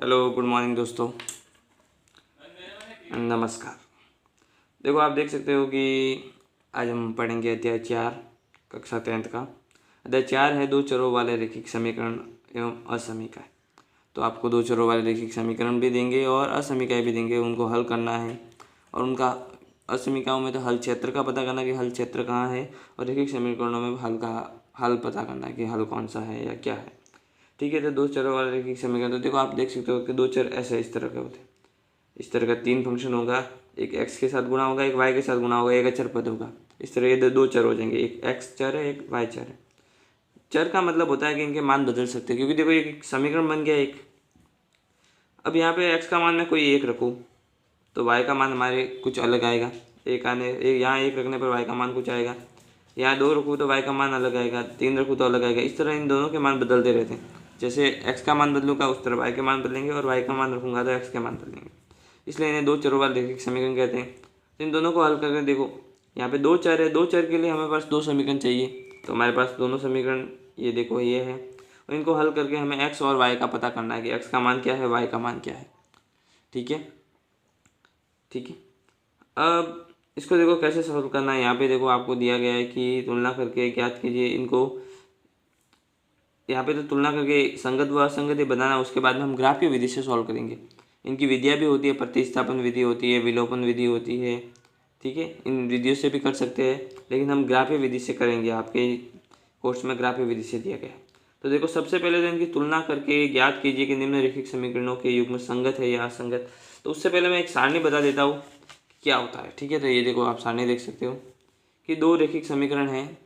Hello, good morning दोस्तों, नमस्कार। देखो, आप देख सकते हो कि आज हम पढ़ेंगे अध्याय 4 कक्षा 10th का। अध्याय 4 है दो चरों वाले रैखिक समीकरण एवं असमीकाएँ। तो आपको दो चरों वाले रैखिक समीकरण भी देंगे और असमीकाएँ भी देंगे, उनको हल करना है। और उनका असमीकाओं में तो हल क्षेत्र का पता करना कि हल क्षेत्र कहाँ है, और रैखिक समीकरणों में हल का हल पता करना है कि हल कौन सा है या क्या है। ठीक है, तो दो चरों वाले रैखिक समीकरण, तो देखो आप देख सकते हो कि दो चर ऐसे इस तरह के होते हैं। इस तरह का तीन फंक्शन होगा, एक x के साथ गुणा होगा, एक y के साथ गुणा होगा, एक अचर पद होगा। इस तरह ये दो चर हो जाएंगे, एक x चर है, एक y चर है। चर का मतलब होता है कि इनके मान बदल सकते हैं, क्योंकि देखो ये समीकरण बन गया एक। अब यहाँ पे x का मान मैं कोई एक रखूँ तो y का मान हमारे कुछ अलग आएगा। यहाँ एक रखने पर y का मान कुछ आएगा, यहाँ दो रखूँ तो y का मान अलग आएगा, तीन रखूँ तो अलग आएगा। इस तरह इन दोनों के मान बदलते रहते हैं। जैसे x का मान बदलूंगा उस तरह y के मान बदलेंगे, और y का मान रखूँगा तो x के मान बदलेंगे। इसलिए इन्हें दो चरों वाले रैखिक समीकरण कहते हैं। तो इन दोनों को हल करके देखो, यहाँ पे दो चर है, दो चर के लिए हमें पास दो समीकरण चाहिए। तो हमारे पास दोनों समीकरण ये देखो ये है, और इनको हल करके हमें x और y का पता करना है कि x का मान क्या है, y का मान क्या है। ठीक है, ठीक है। अब इसको देखो कैसे सॉल्व करना है। यहाँ पे देखो आपको दिया गया है कि तुलना करके ज्ञात कीजिए इनको। यहाँ पे तो तुलना करके संगत व असंगति बनाना, उसके बाद में हम ग्राफीय विधि से सॉल्व करेंगे। इनकी विधियाँ भी होती है, प्रतिस्थापन विधि होती है, विलोपन विधि होती है। ठीक है, इन विधियों से भी कर सकते हैं, लेकिन हम ग्राफीय विधि से करेंगे। आपके कोर्स में ग्राफीय विधि से दिया गया है। तो देखो सबसे पहले तो इनकी तुलना करके ज्ञात कीजिए कि निम्नलिखित समीकरणों के युग्म संगत है या असंगत। तो उससे पहले मैं एक सारणी बता देता हूँ क्या होता है। ठीक है, तो ये देखो आप सारणी देख सकते हो कि दो रैखिक समीकरण हैं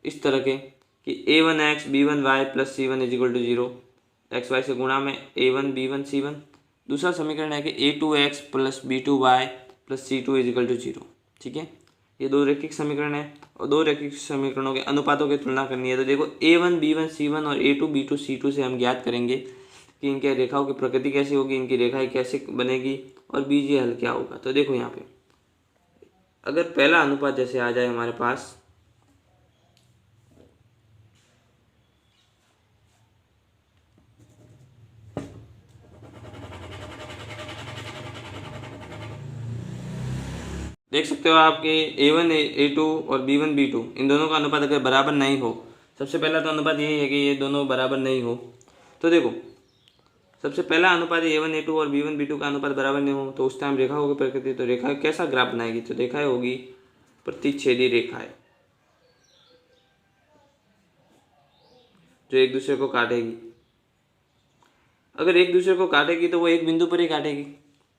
इस तरह के कि a1x b1y plus c1 is equal to 0, x y से गुणा में a1 b1 c1। दूसरा समीकरण है कि a2x plus b2y plus c2 is equal to 0। ठीक है, ये दो रैखिक समीकरण है, और दो रैखिक समीकरणों के अनुपातों की तुलना करनी है। तो देखो a1 b1 c1 और a2 b2 c2 से हम ज्ञात करेंगे कि इनके रेखाओं की प्रकृति कैसी होगी, इनकी रेखाएं कैसे बनेगी, और बीजीय हल क्या होगा। तो देखो यहाँ पे अगर पहला अनुपात जैसे आ जाए हमारे पास, देख सकते हो आपके a1 a2 और b1 b2 इन दोनों का अनुपात अगर बराबर नहीं हो, सबसे पहला तो अनुपात यही है कि ये दोनों बराबर नहीं हो। तो देखो सबसे पहला अनुपात a1 a2 और b1 b2 का अनुपात बराबर नहीं हो, तो उस टाइम रेखा होगी प्रकृति। तो रेखा कैसा ग्राफ बनाएगी, तो रेखाएं होगी प्रतिच्छेदी रेखाएं जो एक दूसरे को काटेगी। अगर एक दूसरे को काटेगी तो वो एक बिंदु पर ही काटेगी,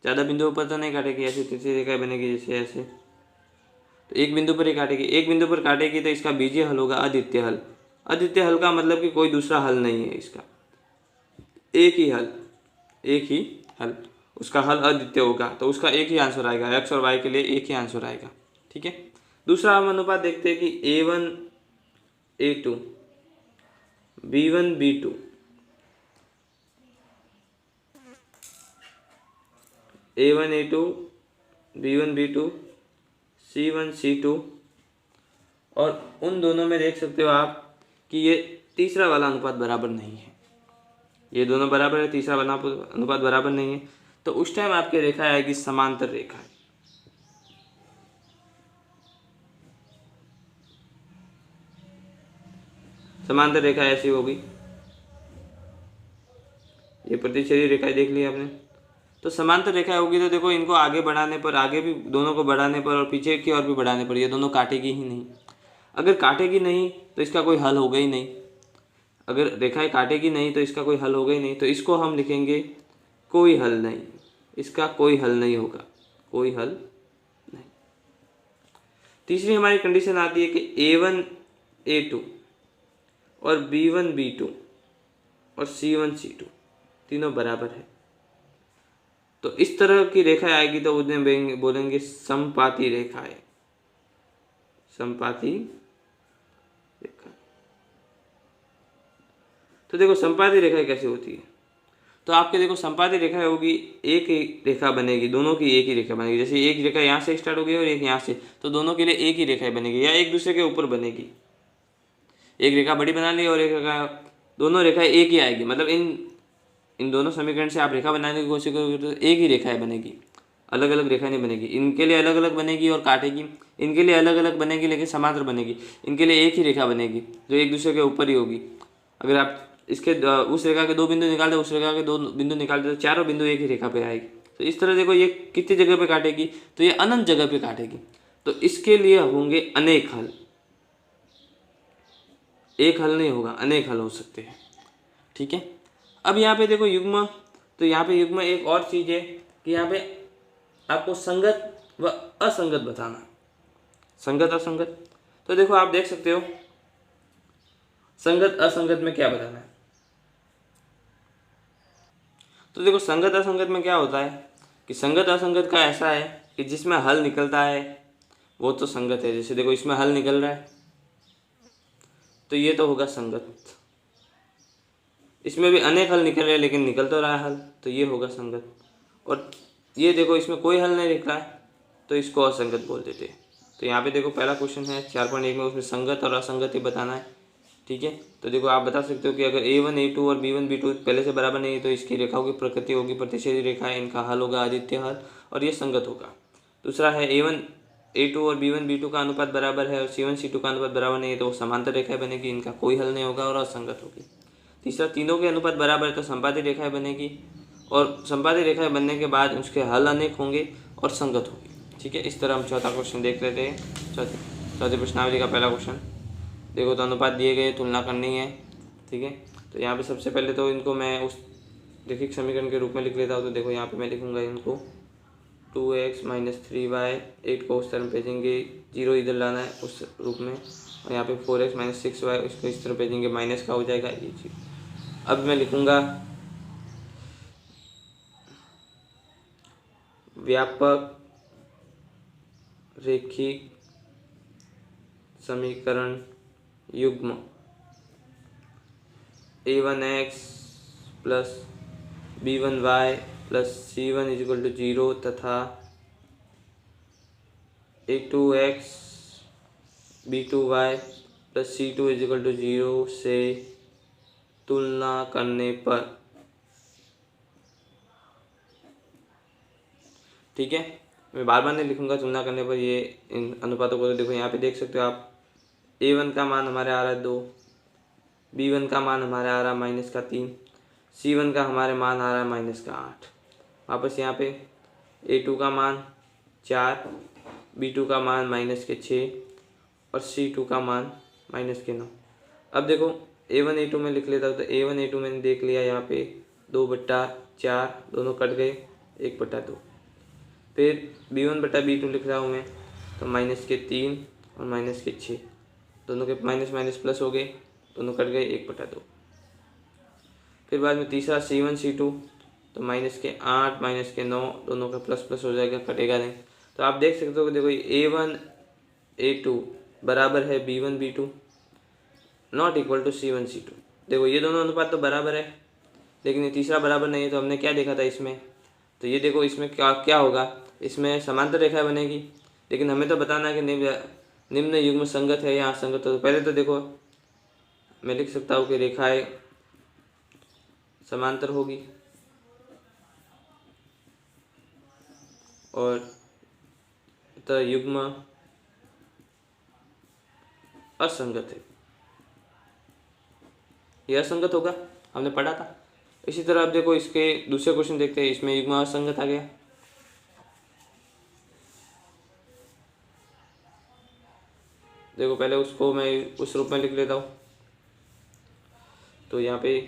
ज़्यादा बिंदुओं पर तो नहीं काटेगी। ऐसी तिरछी रेखाएं बनेगी जैसे ऐसे, तो एक बिंदु पर ही काटेगी। एक बिंदु पर काटेगी तो इसका बीजीय हल होगा अद्वितीय हल। अद्वितीय हल का मतलब कि कोई दूसरा हल नहीं है इसका, एक ही हल, एक ही हल। उसका हल अद्वितीय होगा तो उसका एक ही आंसर आएगा, एक्स और वाई के लिए एक ही आंसर आएगा। ठीक है, दूसरा हम अनुपात देखते हैं कि a1 a2 b1 b2 a1 a2 b1 b2 c1 c2, और उन दोनों में देख सकते हो आप कि ये तीसरा वाला अनुपात बराबर नहीं है। ये दोनों बराबर है, तीसरा वाला अनुपात बराबर नहीं है। तो उस टाइम आपकी रेखा आएगी समांतर रेखा। समांतर रेखा ऐसी होगी, ये प्रतिच्छेदी रेखा देख ली आपने। तो समांतर रेखा होगी तो देखो इनको आगे बढ़ाने पर, आगे भी दोनों को बढ़ाने पर और पीछे की ओर भी बढ़ाने पर ये दोनों काटेगी ही नहीं। अगर काटेगी नहीं तो इसका कोई हल होगा ही नहीं। अगर रेखाएं काटेगी नहीं तो इसका कोई हल होगा ही नहीं। तो इसको हम लिखेंगे कोई हल नहीं, इसका कोई हल नहीं होगा, कोई हल नहीं। तीसरी हमारी कंडीशन आती है कि a1 a2 और b1 b2 और c1 c2 तीनों बराबर है। तो इस तरह की रेखा आएगी तो उन्हें बोलेंगे समपाती रेखाएं, समपाती रेखा। तो देखो समपाती रेखाएं कैसे होती है, तो आपके देखो समपाती रेखा होगी, एक ही रेखा बनेगी, दोनों की एक ही रेखा बनेगी। जैसे एक रेखा यहाँ से स्टार्ट होगी और एक यहाँ से, तो दोनों के लिए एक ही रेखा बनेगी या एक दूसरे के ऊपर बनेगी। एक रेखा बड़ी बना ली और एक रेखा, दोनों रेखाएं एक ही आएगी। मतलब इन इन दोनों समीकरण से आप रेखा बनाने की कोशिश करोगे तो एक ही रेखा बनेगी, अलग अलग रेखा नहीं बनेगी। इनके लिए अलग अलग बनेगी और काटेगी, इनके लिए अलग अलग बनेगी लेकिन समांतर बनेगी। इनके लिए एक ही रेखा बनेगी जो एक दूसरे के ऊपर ही होगी। अगर आप इसके उस रेखा के 2 बिंदु निकाल दे, उस रेखा के 2 बिंदु निकाल दे, तो चारों बिंदु एक ही रेखा पे आएगी। तो इस तरह देखो ये कितनी जगह पे काटेगी, तो ये अनंत जगह पे काटेगी। तो इसके लिए होंगे अनेक हल, एक हल नहीं होगा, अनेक हल हो सकते हैं। ठीक है, अब यहाँ पे देखो युग्म, तो यहाँ पे युग्म एक और चीज़ है कि यहाँ पे आपको संगत व असंगत बताना, संगत असंगत। तो देखो आप देख सकते हो संगत असंगत में क्या बताना है। तो देखो संगत असंगत में क्या होता है कि संगत असंगत का ऐसा है कि जिसमें हल निकलता है वो तो संगत है। जैसे देखो इसमें हल निकल रहा है तो ये तो होगा संगत। इसमें भी अनेक हल निकल रहे हैं लेकिन निकल तो रहा है हल, तो ये होगा संगत। और ये देखो इसमें कोई हल नहीं निकला है तो इसको असंगत बोल देते हैं। तो यहाँ पे देखो पहला क्वेश्चन है 4.1 में, उसमें संगत और असंगत ही बताना है। ठीक है, तो देखो आप बता सकते हो कि अगर A1 A2 और B1 B2 पहले से बराबर नहीं है तो इसकी रेखाओं की प्रकृति होगी प्रतिच्छेदी रेखा, इनका हल होगा आदित्य हल और ये संगत होगा। दूसरा है A1 A2 और B1 B2 का अनुपात बराबर है और C1 C2 का अनुपात बराबर नहीं है तो समांतर रेखाएं बनेगी, इनका कोई हल नहीं होगा और असंगत होगी। तीसरा, तीनों के अनुपात बराबर है तो संपाती रेखाएं बनेगी और संपाती रेखाएं बनने के बाद उसके हल अनेक होंगे और संगत होगी। ठीक है, इस तरह हम चौथा क्वेश्चन देख लेते हैं। चौथे प्रश्नावली का पहला क्वेश्चन देखो, तो अनुपात दिए गए, तुलना करनी है। ठीक है, तो यहाँ पे सबसे पहले तो इनको मैं उस रैखिक समीकरण के रूप में लिख लेता हूँ। तो देखो यहाँ पे मैं लिखूँगा इनको 2x - 3y, 8 को उस तरफ भेजेंगे, 0 इधर लाना है उस रूप में, और यहाँ पे 4x - 6y इसको इस तरफ भेजेंगे, माइनस का हो जाएगा ये चीज। अब मैं लिखूँगा व्यापक रैखिक समीकरण युग्म A1x + B1y + C1 = 0 तथा A2x B2y + C2 = 0 से तुलना करने पर। ठीक है, मैं बार बार नहीं लिखूंगा तुलना करने पर ये इन अनुपातों को। तो देखो यहाँ पे देख सकते हो आप, A1 का मान हमारे आ रहा है 2, B1 का मान हमारे आ रहा है -3, C1 का हमारे मान आ रहा है -8। वापस यहाँ पे A2 का मान 4, B2 का मान -6 और C2 का मान -9। अब देखो A1 A2 में लिख लेता हूँ। तो A1 A2 मैंने देख लिया, यहाँ पे 2/4 दोनों कट गए, 1/2। फिर B1 बटा B2 लिख रहा हूँ मैं, तो -3 और -6 दोनों के माइनस माइनस प्लस हो गए, दोनों कट गए, 1/2। फिर बाद में तीसरा C1 C2, तो -8 -9 दोनों का प्लस प्लस हो जाएगा, कटेगा नहीं। तो आप देख सकते हो कि देखो A1 A2 बराबर है B1 B2 not equal to C1 C2। देखो ये दोनों अनुपात तो बराबर है लेकिन ये तीसरा बराबर नहीं है। तो हमने क्या देखा था इसमें, तो ये देखो इसमें क्या क्या होगा, इसमें समांतर रेखा बनेगी, लेकिन हमें तो बताना है कि निम्न युग्म संगत है या असंगत। तो पहले तो देखो मैं लिख सकता हूँ कि रेखाएं समांतर होगी और तो युग्म असंगत है, यह असंगत होगा, हमने पढ़ा था। इसी तरह अब देखो इसके दूसरे क्वेश्चन देखते हैं, इसमें युग्म असंगत आ गया। देखो पहले उसको मैं उस रूप में लिख लेता हूँ। तो यहाँ पे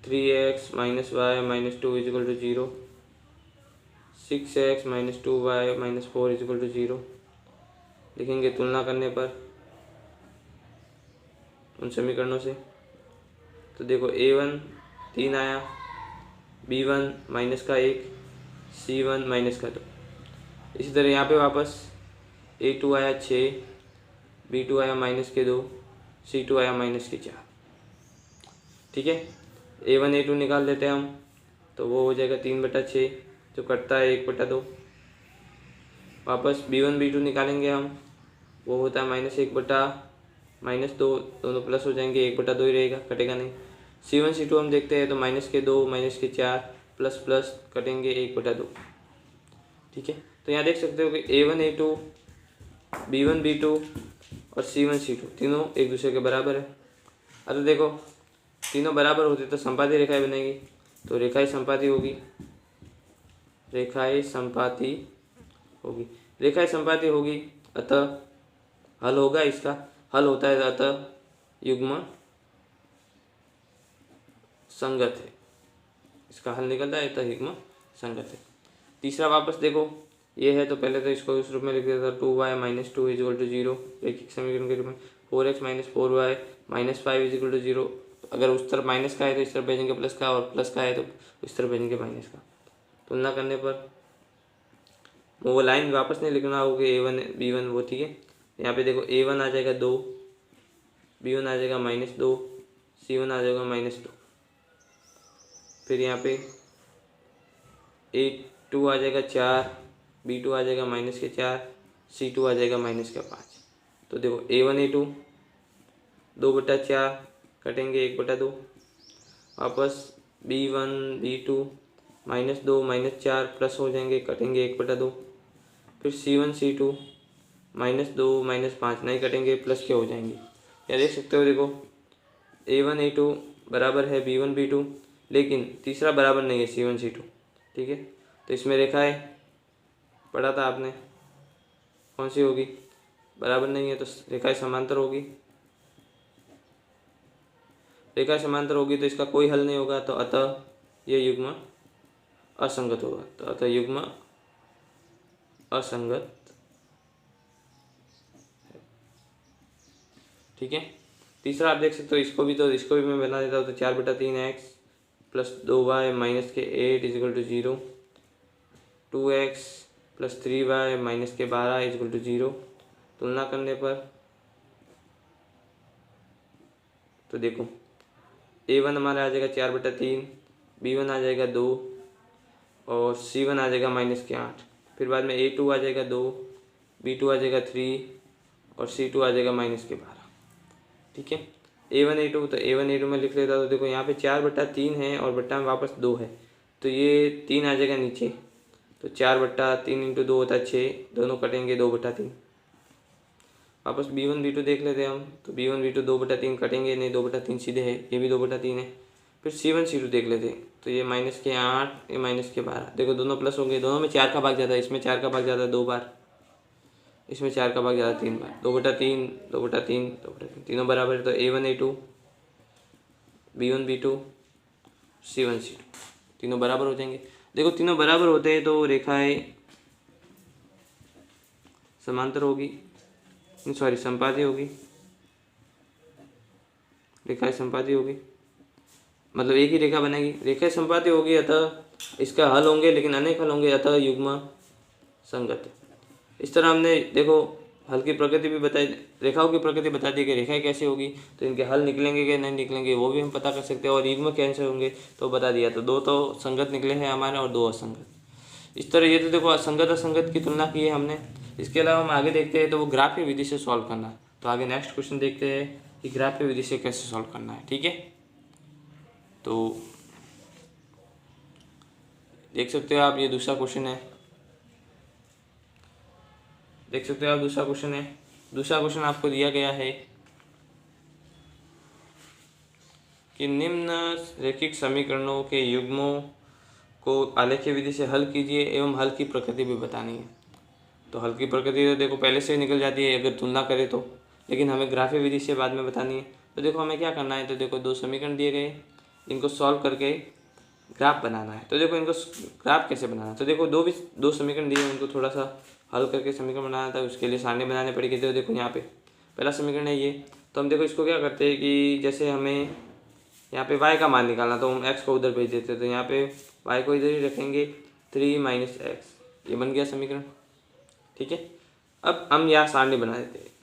3x - y - 2 = 0, 6x - 2y - 4 = 0 लिखेंगे तुलना करने पर उन समीकरणों से। तो देखो A1 3 आया, B1 -1, C1 -2। इसी तरह यहाँ पे वापस A2 आया 6, B2 आया -2, C2 आया -4। ठीक है, A1 A2 निकाल लेते हैं हम, तो वो हो जाएगा 3/6 जो कटता है 1/2। वापस B1 B2 निकालेंगे हम, वो होता है -1/-2, दोनों प्लस हो जाएंगे, 1/2 ही रहेगा, कटेगा नहीं। C1 C2 हम देखते हैं तो -2 -4 प्लस प्लस कटेंगे 1/2। ठीक है, तो यहाँ देख सकते हो कि A1 A2 B1 B2 और C1 C2 तीनों एक दूसरे के बराबर है। अरे देखो तीनों बराबर होते तो संपाती रेखाएं बनेगी, तो रेखाएं संपाती होगी, रेखाएं संपाती होगी, रेखाएं संपाती होगी, अतः हल होगा इसका, हल होता है अतः युग्म संगत है, इसका हल निकलता है अतः युग्म संगत है। तीसरा वापस देखो, ये है तो पहले तो इसको इस रूप में लिख देता 2y - 2 = 0 रैखिक समीकरण के रूप में। 4x - 4y - 5 = 0। अगर उस तरफ माइनस का है तो इस तरफ भेजेंगे प्लस का, और प्लस का है तो इस तरफ भेजेंगे माइनस का। तुलना करने पर वो लाइन वापस नहीं लिखना होगी A1 B1 वो, ठीक है। यहाँ पे देखो A1 आ जाएगा 2, B1 आ जाएगा -2, C1 आ जाएगा -2। फिर यहाँ पे A2 आ जाएगा 4, B2 आ जाएगा -4, C2 आ जाएगा -5। तो देखो A1 A2 2/4 कटेंगे 1/2, वापस B1 B2 -2 -4 प्लस हो जाएंगे कटेंगे 1/2, फिर C1 C2 -2 -5 नहीं कटेंगे प्लस के हो जाएंगे। या देख सकते हो देखो A1 A2 बराबर है B1 B2, लेकिन तीसरा बराबर नहीं है C1 C2, ठीक है। तो इसमें रेखाएं पढ़ा था आपने, कौन सी होगी, बराबर नहीं है तो रेखाएं समांतर होगी, रेखाएं समांतर होगी तो इसका कोई हल नहीं होगा, तो अतः यह युग्म असंगत होगा, तो अतः युग्म असंगत, ठीक है। तीसरा आप देख सकते हो इसको भी मैं बना देता हूँ, तो 4/3x + 2y - 8 = 0, 2x + 3y - 12 = 0। तुलना करने पर तो देखो A1 हमारा आ जाएगा 4/3, B1 आ जाएगा 2 और C1 आ जाएगा -8। फिर बाद में A2 आ जाएगा 2, B2 आ जाएगा 3 और C2 आ जाएगा -12, ठीक है। A1 A2 तो A1 A2 में लिख लेता, तो देखो यहाँ पे 4/3 है और बट्टा में वापस 2 है, तो ये 3 आ जाएगा नीचे, तो 4/3 × 2 होता है 6, दोनों कटेंगे 2/3। वापस B1 B2 देख लेते हैं हम, तो B1 B2 2/3 कटेंगे नहीं, 2/3 सीधे है, ये भी 2/3 है। फिर C1 C2 देख लेते हैं, तो ये -8 ये -12, देखो दोनों प्लस होंगे, दोनों में 4 का भाग जाता है, इसमें 4 का भाग जाता है 2 बार, इसमें 4 का भाग जाता है 3 बार, 2/3 2/3 2/3 तीनों बराबर है, तो A1 A2 B1 B2 C1 C2 तीनों बराबर हो जाएंगे। देखो तीनों बराबर होते हैं तो रेखाएं समांतर होगी, सॉरी संपाती होगी, रेखाएं संपाती होगी, मतलब एक ही रेखा बनेगी, रेखाएं संपाती होगी, अतः इसका हल होंगे, लेकिन अनेक हल होंगे, अतः युग्म संगत है। इस तरह हमने देखो हल की प्रकृति भी बताई, रेखाओं की प्रकृति बता दी कि रेखाएं कैसी होगी, तो इनके हल निकलेंगे कि नहीं निकलेंगे वो भी हम पता कर सकते हैं, और युग्म कैसे होंगे तो बता दिया, तो 2 तो संगत निकले हैं हमारे और 2 असंगत। इस तरह ये तो देखो असंगत असंगत की तुलना की है हमने। इसके अलावा हम आगे देखते हैं तो वो ग्राफ्य विधि से सॉल्व करना है, तो आगे नेक्स्ट क्वेश्चन देखते हैं कि ग्राफ्य विधि से कैसे सॉल्व करना है, ठीक है। तो देख सकते हो आप, ये दूसरा क्वेश्चन है, देख सकते हो आप दूसरा क्वेश्चन है। दूसरा क्वेश्चन आपको दिया गया है कि निम्न रैखिक समीकरणों के युग्मों को आलेखीय विधि से हल कीजिए एवं हल की प्रकृति भी बतानी है। तो हल की प्रकृति तो देखो पहले से ही निकल जाती है अगर तुलना करें तो, लेकिन हमें ग्राफीय विधि से बाद में बतानी है। तो देखो हमें क्या करना है, तो देखो 2 समीकरण दिए गए, इनको सॉल्व करके ग्राफ बनाना है। तो देखो इनको ग्राफ कैसे बनाना है, तो देखो दो समीकरण दिए, उनको थोड़ा सा हल करके समीकरण बनाना था, उसके लिए सारणी बनाने पड़ेगी। तो देखो यहाँ पे पहला समीकरण है ये, तो हम देखो इसको क्या करते हैं कि जैसे हमें यहाँ पे y का मान निकालना, तो हम x को उधर भेज देते हैं, तो यहाँ पे y को इधर ही रखेंगे 3 - x, ये बन गया समीकरण, ठीक है। अब हम यहाँ सारणी बना देते हैं।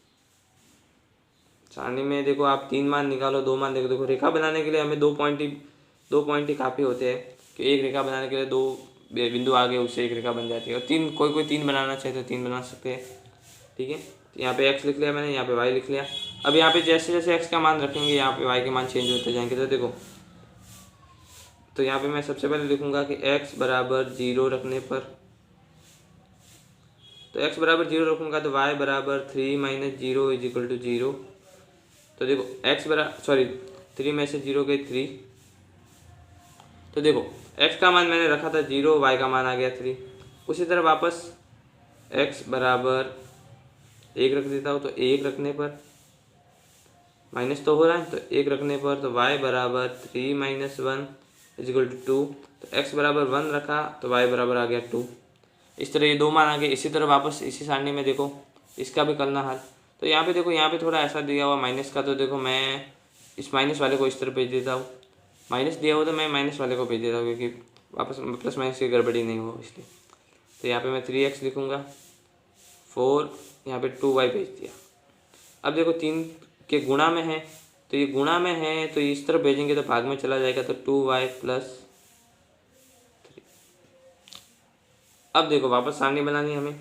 सारणी में देखो आप 3 मान निकालो, 2 मान देखो रेखा बनाने के लिए हमें 2 पॉइंट ही काफ़ी होते हैं कि एक रेखा बनाने के लिए 2 बिंदु आगे उससे एक रेखा बन जाती है, और 3 कोई 3 बनाना चाहे तो 3 बना सकते हैं, ठीक है। तो यहाँ पे x लिख लिया मैंने, यहाँ पे y लिख लिया। अब यहाँ पे जैसे जैसे x का मान रखेंगे यहाँ पे y के मान चेंज होते जाएंगे। तो देखो तो यहाँ पे मैं सबसे पहले लिखूँगा कि x बराबर 0 रखने पर, तो x बराबर 0 रखूँगा तो y बराबर 3 माइनस 0 इज इक्वल टू 0। तो देखो x बराबर 3 में से 0 गए 3, तो देखो x का मान मैंने रखा था 0, y का मान आ गया 3। उसी तरह वापस x बराबर 1 रख देता हूँ, तो 1 रखने पर माइनस तो हो रहा है, तो 1 रखने पर तो y बराबर 3 माइनस 1 इज इक्वल टू 2। तो x बराबर 1 रखा तो y बराबर आ गया 2। इस तरह ये दो मान आ गए। इसी तरह वापस इसी सारणी में देखो इसका भी करना हल। तो यहाँ पे देखो, यहाँ पे थोड़ा ऐसा दिया हुआ माइनस का, तो देखो मैं इस माइनस वाले को इस तरह भेज देता हूँ। माइनस दिया हुआ तो मैं माइनस वाले को भेज देता हूँ, क्योंकि वापस प्लस माइनस की गड़बड़ी नहीं हो इसलिए। तो यहाँ पे मैं 3x लिखूँगा, 4 यहाँ पे 2y भेज दिया। अब देखो 3 के गुणा में है, तो ये गुणा में है तो इस तरफ भेजेंगे तो भाग में चला जाएगा, तो 2y प्लस 3। अब देखो वापस सारणी बनानी हमें।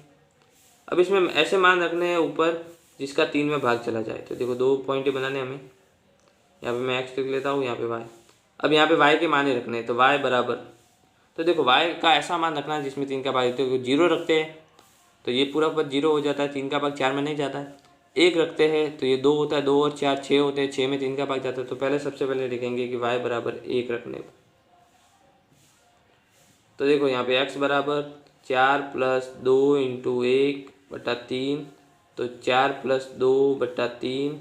अब इसमें ऐसे मान रखने हैं ऊपर जिसका 3 में भाग चला जाए। तो देखो 2 पॉइंट बनाने हमें। यहाँ पे मैं x लिख लेता हूँ, यहाँ पे y। अब यहाँ पे y के मान ही रखने हैं, तो y बराबर, तो देखो y का ऐसा मान रखना है जिसमें 3 का भाग, तो 0 रखते हैं तो ये पूरा पद 0 हो जाता है, 3 का भाग 4 में नहीं जाता है। 1 रखते हैं तो ये 2 होता है, 2 और 4 6 होते हैं, 6 में 3 का भाग जाता है। तो पहले सबसे पहले लिखेंगे कि y बराबर 1 रखने पर। तो देखो यहाँ पे x बराबर 4 प्लस 2 इंटू 1/3, तो 4 प्लस 2/3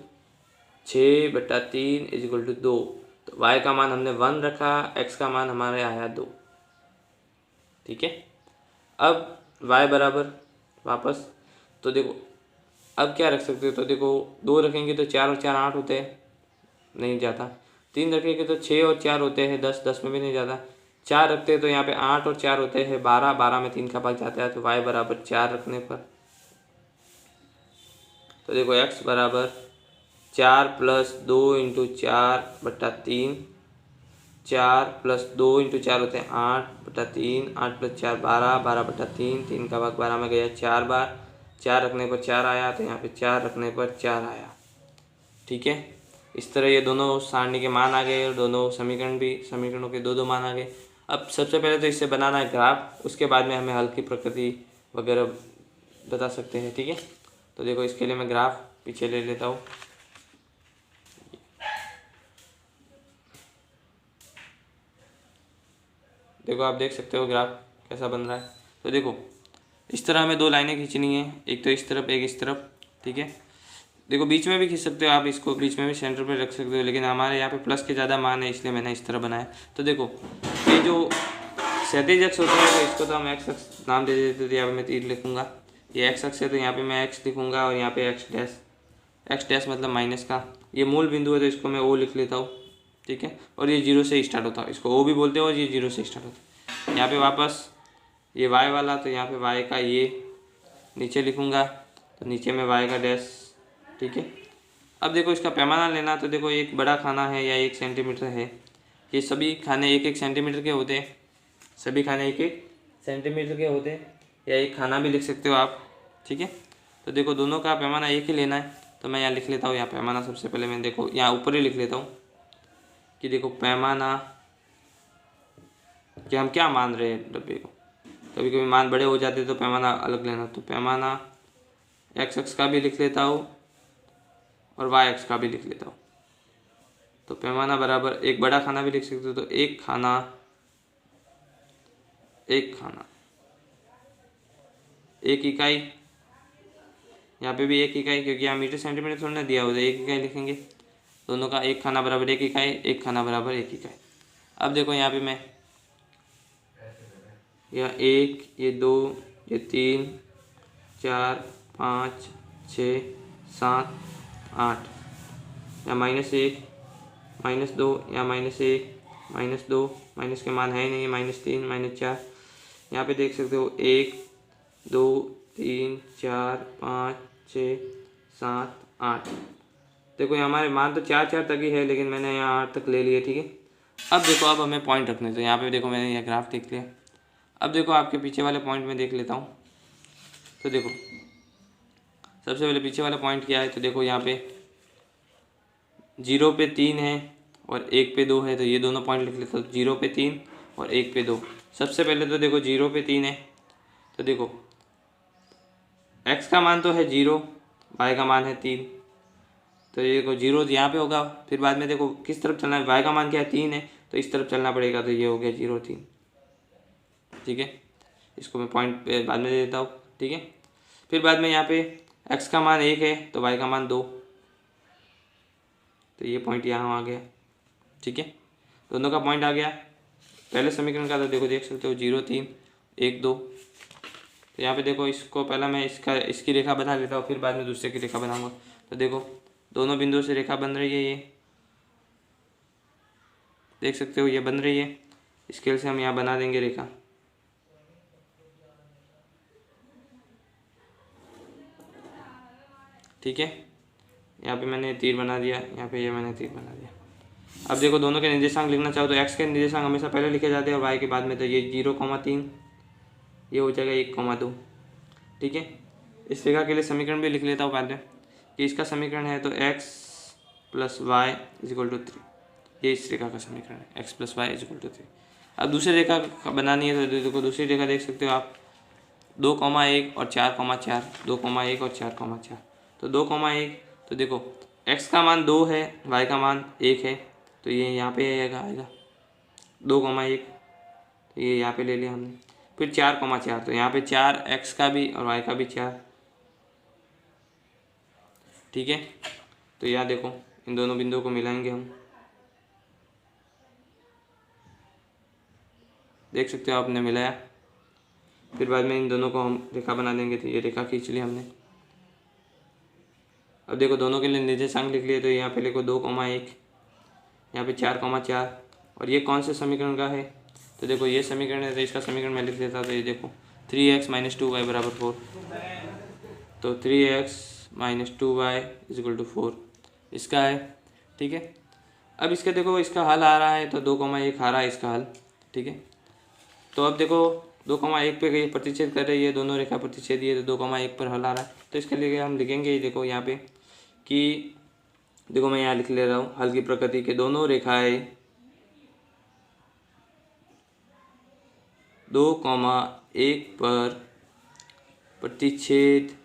6/3 इज इक्वल टू 2। तो y का मान हमने 1 रखा, x का मान हमारे आया 2। ठीक है। अब y बराबर वापस, तो देखो अब क्या रख सकते हो, तो देखो 2 रखेंगे तो 4 और 4 8 होते हैं, नहीं जाता। 3 रखेंगे तो 6 और 4 होते हैं 10, 10 में भी नहीं जाता। 4 रखते हैं तो यहाँ पे 8 और 4 होते हैं 12, 12 में 3 का भाग जाता है। तो y बराबर 4 रखने पर, तो देखो x बराबर 4 प्लस 2 इंटू 4/3, 4 प्लस 2 इंटू 4 होते हैं 8/3, 8 प्लस 4 12, 12/3, 3 का भाग 12 में गया 4 बार, 4 रखने पर 4 आया, तो यहाँ पे 4 रखने पर 4 आया। ठीक है। इस तरह ये दोनों सारणी के मान आ गए और दोनों समीकरण भी, समीकरणों के दो मान आ गए। अब सबसे पहले तो इससे बनाना है ग्राफ, उसके बाद में हमें हल की प्रकृति वगैरह बता सकते हैं। ठीक है। तो देखो इसके लिए मैं ग्राफ पीछे ले लेता हूँ। देखो आप देख सकते हो ग्राफ कैसा बन रहा है। तो देखो इस तरह हमें 2 लाइनें खींचनी है, एक तो इस तरफ एक इस तरफ। ठीक है। देखो बीच में भी खींच सकते हो आप, इसको बीच में भी सेंटर पे रख सकते हो, लेकिन हमारे यहाँ पे प्लस के ज़्यादा मान है इसलिए मैंने इस तरह बनाया। तो देखो ये जो क्षैतिज अक्ष होता है तो इसको तो हम एक्स अक्ष नाम दे देते थे, यहाँ पे मैं तीर लिखूँगा। ये एक्स अक्ष है तो यहाँ पे मैं एक्स लिखूँगा और यहाँ पे एक्स डैश मतलब माइनस का। ये मूल बिंदु है तो इसको मैं ओ लिख लेता हूँ। ठीक है। और ये 0 से स्टार्ट होता है, इसको ओ भी बोलते हो, और ये 0 से स्टार्ट होता है। यहाँ पे वापस ये y वाला, तो यहाँ पे y का ये नीचे लिखूँगा, तो नीचे में y का डैश। ठीक है। अब देखो इसका पैमाना लेना, तो देखो एक बड़ा खाना है या 1 सेंटीमीटर है, ये सभी खाने 1 1 सेंटीमीटर के होते हैं, सभी खाने 1 1 सेंटीमीटर के होते हैं, या एक खाना भी लिख सकते हो आप। ठीक है। तो देखो दोनों का पैमाना एक ही लेना है, तो मैं यहाँ लिख लेता हूँ। यहाँ पैमाना सबसे पहले मैं देखो यहाँ ऊपर ही लिख लेता हूँ कि देखो पैमाना कि हम क्या मान रहे हैं डब्बे को। कभी कभी मान बड़े हो जाते तो पैमाना अलग लेना, तो पैमाना एक्स अक्ष का भी लिख लेता हूँ और वाई अक्ष का भी लिख लेता हूँ। तो पैमाना बराबर एक बड़ा खाना भी लिख सकते हो, तो एक खाना एक इकाई, यहाँ पे भी एक इकाई, क्योंकि यहाँ मीटर सेंटीमीटर थोड़ा ना दिया होता है, एक इकाई लिखेंगे। दोनों का एक खाना बराबर एक इकाई, एक खाना बराबर एक इकाई। अब देखो यहाँ पे मैं यह 1, ये 2, ये 3, 4, 5, 6, 7, 8, या -1, -2, या -1, -2, माइनस के मान है ही नहीं, -3, -4। यहाँ पे देख सकते हो 1 2 3 4 5 6 7 8। देखो ये हमारे मान तो 4 4 तक ही है, लेकिन मैंने यहाँ 8 तक ले लिए। ठीक है। अब देखो अब हमें पॉइंट रखने, तो यहाँ पे देखो मैंने यह ग्राफ देख लिया। अब देखो आपके पीछे वाले पॉइंट में देख लेता हूँ। तो देखो सबसे पहले पीछे वाला पॉइंट क्या है, तो देखो यहाँ पे 0 पे 3 है और 1 पे 2 है, तो ये दोनों पॉइंट लिख लेता हूँ। 0 पे 3 और 1 पे 2। सबसे पहले तो देखो 0 पे 3 है, तो देखो x का मान तो है 0, y का मान है 3, तो ये देखो 0 यहाँ पे होगा। फिर बाद में देखो किस तरफ चलना है, y का मान क्या है 3 है, तो इस तरफ चलना पड़ेगा, तो ये हो गया 0 3। ठीक है, इसको मैं पॉइंट पे बाद में दे देता हूँ। ठीक है, फिर बाद में यहाँ पे x का मान 1 है तो y का मान 2, तो ये पॉइंट यहाँ आ गया। ठीक है, दोनों का पॉइंट आ गया। पहले समीकरण का तो देखो देख सकते हो 0 3 1 2। तो यहाँ पे देखो इसको पहला मैं इसकी रेखा बना लेता हूँ, फिर बाद में दूसरे की रेखा बनाऊंगा। तो देखो दोनों बिंदुओं से रेखा बन रही है, ये देख सकते हो ये बन रही है। स्केल से हम यहाँ बना देंगे रेखा। ठीक है, यहाँ पे मैंने तीर बना दिया, यहाँ पे ये मैंने तीर बना दिया। अब देखो दोनों के निर्देशांक लिखना चाहो तो x के निर्देशांक हमेशा पहले लिखे जाते हैं और y के बाद में, तो ये 0,3 ये हो जाएगा 1,2। ठीक है, इस रेखा के लिए समीकरण भी लिख लेता हूँ पहले कि इसका समीकरण है तो x plus y is equal to 3, ये इस रेखा का समीकरण है, x plus y is equal to 3। अब दूसरी रेखा बनानी है तो देखो दूसरी रेखा देख सकते हो आप 2,1 और 4,4, 2,1 और 4,4। तो 2,1 तो देखो x का मान 2 है, y का मान 1 है, तो ये यहाँ पे आएगा 2,1, तो ये यहाँ पे ले लिया हमने। फिर 4,4, तो यहाँ पे 4 x का भी और y का भी 4। ठीक है, तो यहाँ देखो इन दोनों बिंदुओं को मिलाएंगे हम, देख सकते हो आपने मिलाया। फिर बाद में इन दोनों को हम रेखा बना देंगे, तो ये रेखा खींच ली हमने। अब देखो दोनों के लिए निर्देशांक लिख लिए, तो यहाँ पे लिखो 2,1, यहाँ पे 4,4, और ये कौन से समीकरण का है, तो देखो ये समीकरण है, तो इसका समीकरण मैं लिख देता हूँ। तो ये देखो 3x - 2y बराबर 4, तो 3x - 2y इजिकल टू 4 इसका है। ठीक है, अब इसका देखो इसका हल आ रहा है, तो 2,1 आ रहा है इसका हल। ठीक है, तो अब देखो 2,1 पे प्रतिच्छेद कर रही है, दोनों रेखा प्रतिच्छेद है, तो 2,1 पर हल आ रहा है। तो इसके लिए हम लिखेंगे देखो यहाँ पे कि देखो मैं यहाँ लिख ले रहा हूँ हल की प्रकृति के दोनों रेखाएं 2,1 पर प्रतिच्छेद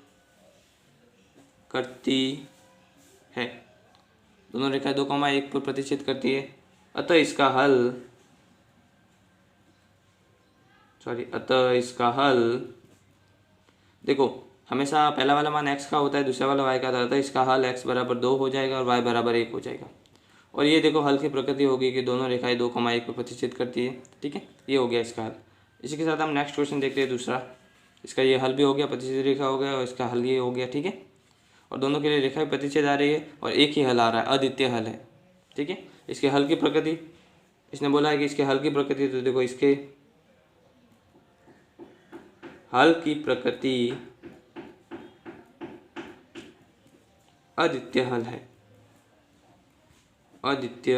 करती है, दोनों रेखाएं 2,1 पर प्रतिच्छेद करती है, अतः इसका हल देखो हमेशा पहला वाला मान x का होता है, दूसरा वाला y का था, अतः इसका हल x बराबर 2 हो जाएगा और y बराबर 1 हो जाएगा। और ये देखो हल की प्रकृति होगी कि दोनों रेखाएं 2,1 पर प्रतिच्छेद करती है। ठीक है, ये हो गया इसका हल। इसी के साथ हम नेक्स्ट क्वेश्चन देखते हैं दूसरा। इसका ये हल भी हो गया, प्रतिच्छेद रेखा हो गया, और इसका हल ये हो गया। ठीक है, और दोनों के लिए रेखाएं प्रतिच्छेद आ रही है और एक ही हल आ रहा है, अद्वितीय हल है। ठीक है, इसके हल की प्रकृति इसने बोला है कि इसके हल की प्रकृति, तो देखो इसके हल की प्रकृति अद्वितीय हल है, अद्वितीय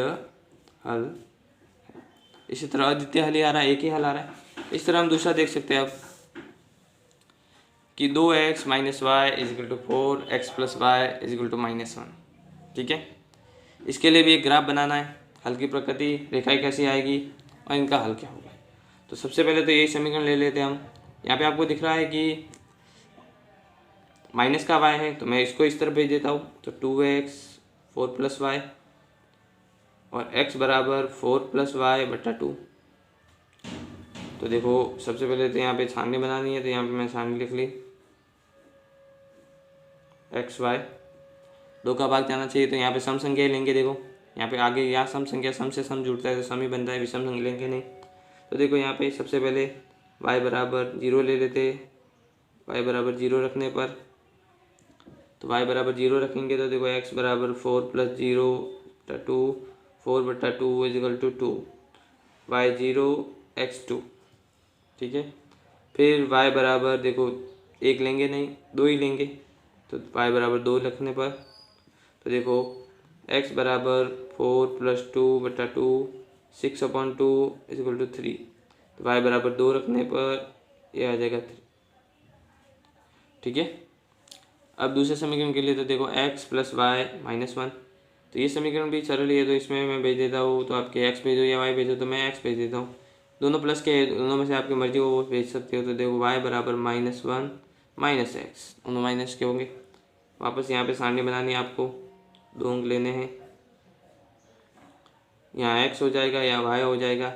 हल है। इसी तरह अद्वितीय हल ही आ रहा है, एक ही हल आ रहा है। इस तरह हम दूसरा देख सकते हैं अब कि 2x - y is equal to 4x plus y is equal to -1। ठीक है, इसके लिए भी एक ग्राफ बनाना है, हल की प्रकृति, रेखाएं कैसी आएगी और इनका हल क्या होगा। तो सबसे पहले तो यही समीकरण ले लेते हैं हम। यहाँ पे आपको दिख रहा है कि माइनस का y है, तो मैं इसको इस तरफ भेज देता हूँ, तो 2x 4 प्लस वाई और x बराबर 4 प्लस वाई बटा 2। तो देखो सबसे पहले तो यहाँ पे छाननी बनानी है, तो यहाँ पे मैं छाननी लिख ली, एक्स वाई 2 का भाग जाना चाहिए, तो यहाँ पे सम संख्या लेंगे। देखो यहाँ पे आगे यहाँ सम संख्या सम से सम जुड़ता है, तो सम ही बनता है, विषम संख्या लेंगे नहीं। तो देखो यहाँ पे सबसे पहले y बराबर 0 ले लेते, y बराबर 0 रखने पर, तो y बराबर 0 रखेंगे, तो देखो x बराबर 4 प्लस 0 बटा 2, 4 बटा 2 इजिकल टू 2, y0 x2। ठीक है, फिर y बराबर देखो 1 लेंगे नहीं, 2 ही लेंगे, तो y बराबर 2 रखने पर, तो देखो x बराबर 4 प्लस 2 बटा 2 6/2 इजिकल टू 3, तो y बराबर 2 रखने पर ये आ जाएगा 3। ठीक है, अब दूसरे समीकरण के लिए तो देखो x प्लस वाई -1, तो ये समीकरण भी सरल ही है, तो इसमें मैं भेज देता हूँ। तो आपके x भेजो या y भेजो, तो मैं x भेज देता हूँ। दोनों प्लस के, दोनों में से आपकी मर्जी वो भेज सकते हो। तो देखो y बराबर -1 माइनस एक्स, दोनों माइनस के होंगे। वापस यहाँ पे सारणी बनानी है आपको, 2 अंक लेने हैं। यहाँ x हो जाएगा या y हो जाएगा।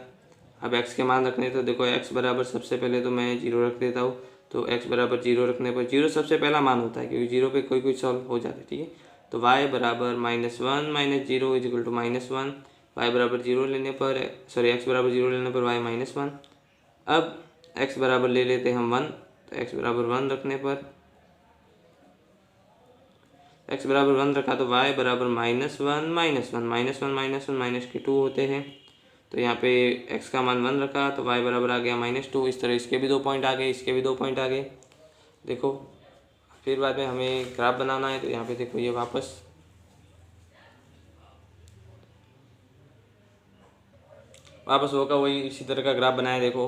अब x के मान रखने, तो देखो x बराबर सबसे पहले तो मैं 0 रख देता हूँ। तो x बराबर 0 रखने पर 0 सबसे पहला मान होता है, क्योंकि 0 पे कोई सॉल्व हो जाता है, ठीक है। तो y बराबर -1 minus 0 is equal to -1। y बराबर 0 लेने पर, सॉरी x बराबर 0 लेने पर y -1। अब x बराबर ले लेते हैं हम 1, तो x बराबर 1 रखने पर, x बराबर 1 रखा तो y बराबर -1 माइनस के 2 होते हैं। तो यहाँ पे x का मान 1 रखा तो y बराबर आ गया -2। इस तरह इसके भी 2 पॉइंट आ गए, इसके भी 2 पॉइंट आ गए। देखो फिर बाद में हमें ग्राफ बनाना है, तो यहाँ पे देखो ये वापस होगा वही इसी तरह का ग्राफ बनाया। देखो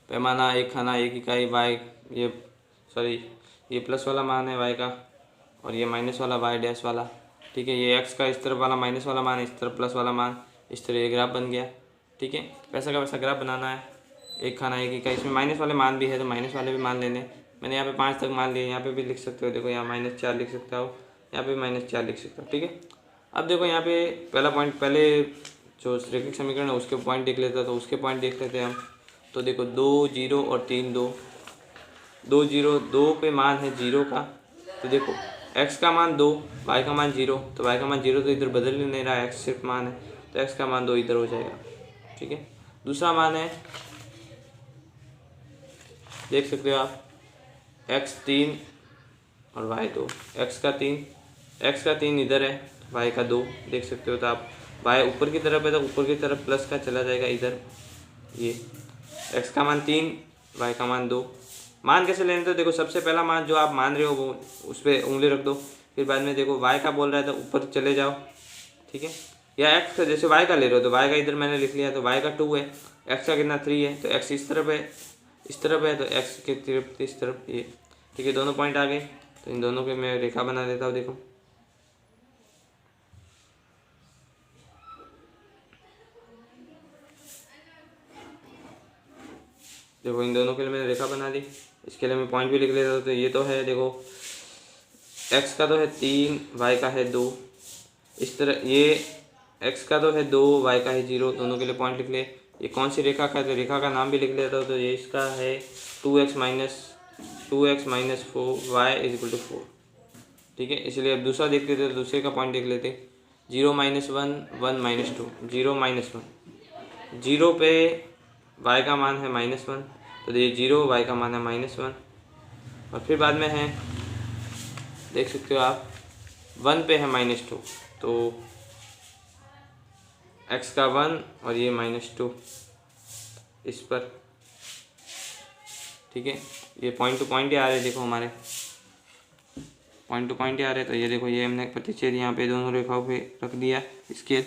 पैमाना 1 खाना 1 इकाई y, ये प्लस वाला मान है y का, और ये माइनस वाला y डैश वाला, ठीक है। ये x का इस तरफ वाला माइनस वाला मान, इस तरफ प्लस वाला मान, इस तरह ये ग्राफ बन गया, ठीक है। वैसा का वैसा ग्राफ बनाना है। 1 खाना 1 इकाई, इसमें माइनस वाले मान भी है, तो माइनस वाले भी मान लेने। मैंने यहाँ पे 5 तक मान लिए, यहाँ पे भी लिख सकते हो। देखो यहाँ -4 लिख सकता हो, यहाँ पे -4 लिख सकता हो, ठीक है। अब देखो यहाँ पे पहला पॉइंट, पहले जो रैखिक समीकरण है उसके पॉइंट देख लेता, तो उसके पॉइंट देख लेते हैं हम। तो देखो 2 0 और 3 2, 2 0, 2 पे मान है 0 का। तो देखो x का मान 2, y का मान 0, तो y का मान 0 तो इधर बदल ही नहीं रहा है, x सिर्फ मान है, तो x का मान 2 इधर हो जाएगा, ठीक है। दूसरा मान है, देख सकते हो आप, x 3 और y 2, x का 3 इधर है, y का 2 देख सकते हो। तो आप y ऊपर की तरफ है, तो ऊपर की तरफ प्लस का चला जाएगा इधर। ये x का मान 3, y का मान 2। मान कैसे लेने, तो देखो सबसे पहला मान जो आप मान रहे हो वो उस पर उंगली रख दो। फिर बाद में देखो y का बोल रहा है तो ऊपर चले जाओ, ठीक है। या x का, जैसे y का ले रहे हो तो y का इधर मैंने लिख लिया, तो y का 2 है, x का कितना 3 है, तो x इस तरफ है, इस तरफ है, तो x के तरफ इस तरफ, ये ठीक है। दोनों पॉइंट आ गए, तो इन दोनों के मैं रेखा बना देता हूँ। देखो इन दोनों के लिए मैंने रेखा बना दी, इसके लिए मैं पॉइंट भी लिख लेता हूँ। तो ये तो है, देखो x का तो है 3, y का है 2, इस तरह ये x का तो है 2, y का है 0, दोनों के लिए पॉइंट लिख ले। ये कौन सी रेखा का है, तो रेखा का नाम भी लिख लेता हूँ। तो ये इसका है 2x minus 4 y is equal to 4, ठीक है। इसलिए अब दूसरा देख लेते, तो दूसरे का पॉइंट देख लेते। 0 -1 1 -2, 0 -1, 0 पे y का मान है -1, तो ये 0 y का मान है -1। और फिर बाद में है, देख सकते हो आप, 1 पे है -2, तो x का 1 और ये -2 इस पर, ठीक है। ये पॉइंट टू पॉइंट ही आ रहे हैं, देखो हमारे पॉइंट टू पॉइंट ही आ रहे हैं। तो ये देखो ये हमने प्रतिच्छेद यहाँ पे दोनों रेखाओं पे रख दिया, इसके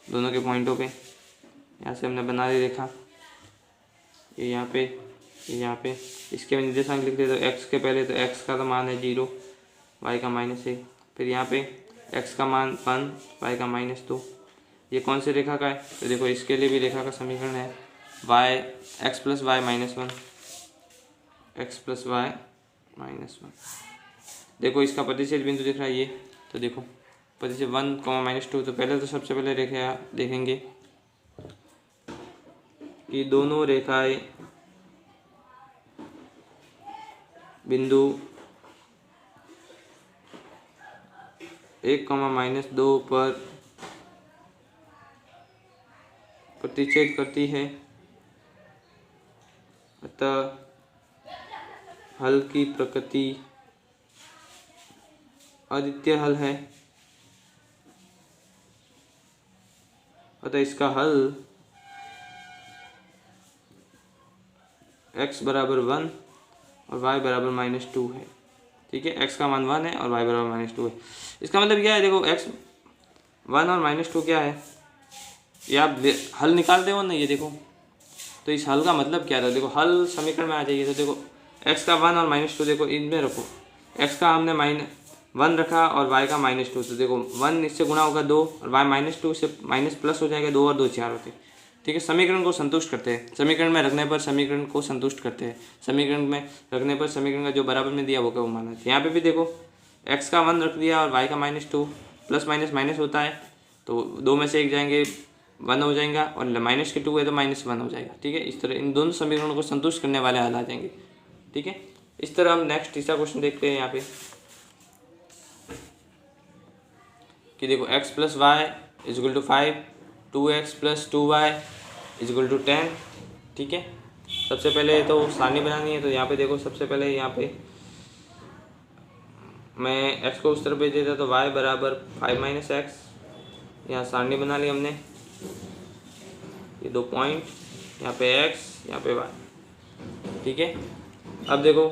दोनों के पॉइंटों पे। यहाँ से हमने बना दी रेखा, ये यहाँ पे, ये यहाँ पे। इसके निर्देशांक लिख देते, तो x के पहले तो x का तो मान है 0, y का -1। फिर यहाँ पे x का मान 1, y का -2। ये कौन सी रेखा का है, तो देखो इसके लिए भी रेखा का समीकरण है, x + y -1, x + y -1। देखो इसका प्रतिच्छेद बिंदु दिख रहा है ये, तो देखो प्रतिच्छेद 1, -2। तो पहले तो सबसे पहले रेखा देखेंगे कि दोनों रेखाएं बिंदु 1, -2 पर प्रतिच्छेद करती है, अतः हल की प्रकृति अद्वितीय हल है। अतः इसका हल x बराबर 1 और y बराबर -2 है, ठीक है। x का मान 1 है और y बराबर -2 है। इसका मतलब क्या है, देखो x 1 और -2 क्या है, ये आप हल निकालते हो ना, ये देखो। तो इस हल का मतलब क्या था, देखो हल समीकरण में आ जाइए। तो देखो x का 1 और -2 देखो इनमें रखो, x का हमने 1 रखा और y का -2, तो देखो 1 इससे गुणा होगा 2 और y -2 से माइनस प्लस हो जाएगा, 2 और 2 4 होते हैं। ठीक है, समीकरण को संतुष्ट करते हैं, समीकरण में रखने पर समीकरण को संतुष्ट करते हैं, समीकरण में रखने पर समीकरण का जो बराबर में दिया वो क्या वो माना। यहाँ पे भी देखो x का 1 रख दिया और y का -2, प्लस माइनस माइनस होता है तो 2 में से 1 जाएंगे 1 हो जाएगा और -2 है तो -1 हो जाएगा। ठीक है, इस तरह इन दोनों समीकरणों को संतुष्ट करने वाले हल आ जाएंगे। ठीक है, इस तरह हम नेक्स्ट तीसरा क्वेश्चन देखते हैं यहाँ पे कि देखो x + y = 5, 2x + 2y = 10। ठीक है, सबसे पहले तो सारणी बनानी है, तो यहाँ पे देखो सबसे पहले यहाँ पे मैं x को उस तरफ भेज देता तो y बराबर 5 - x, यहाँ सारणी बना ली हमने, ये 2 पॉइंट, यहाँ पे x यहाँ पे y। ठीक है, अब देखो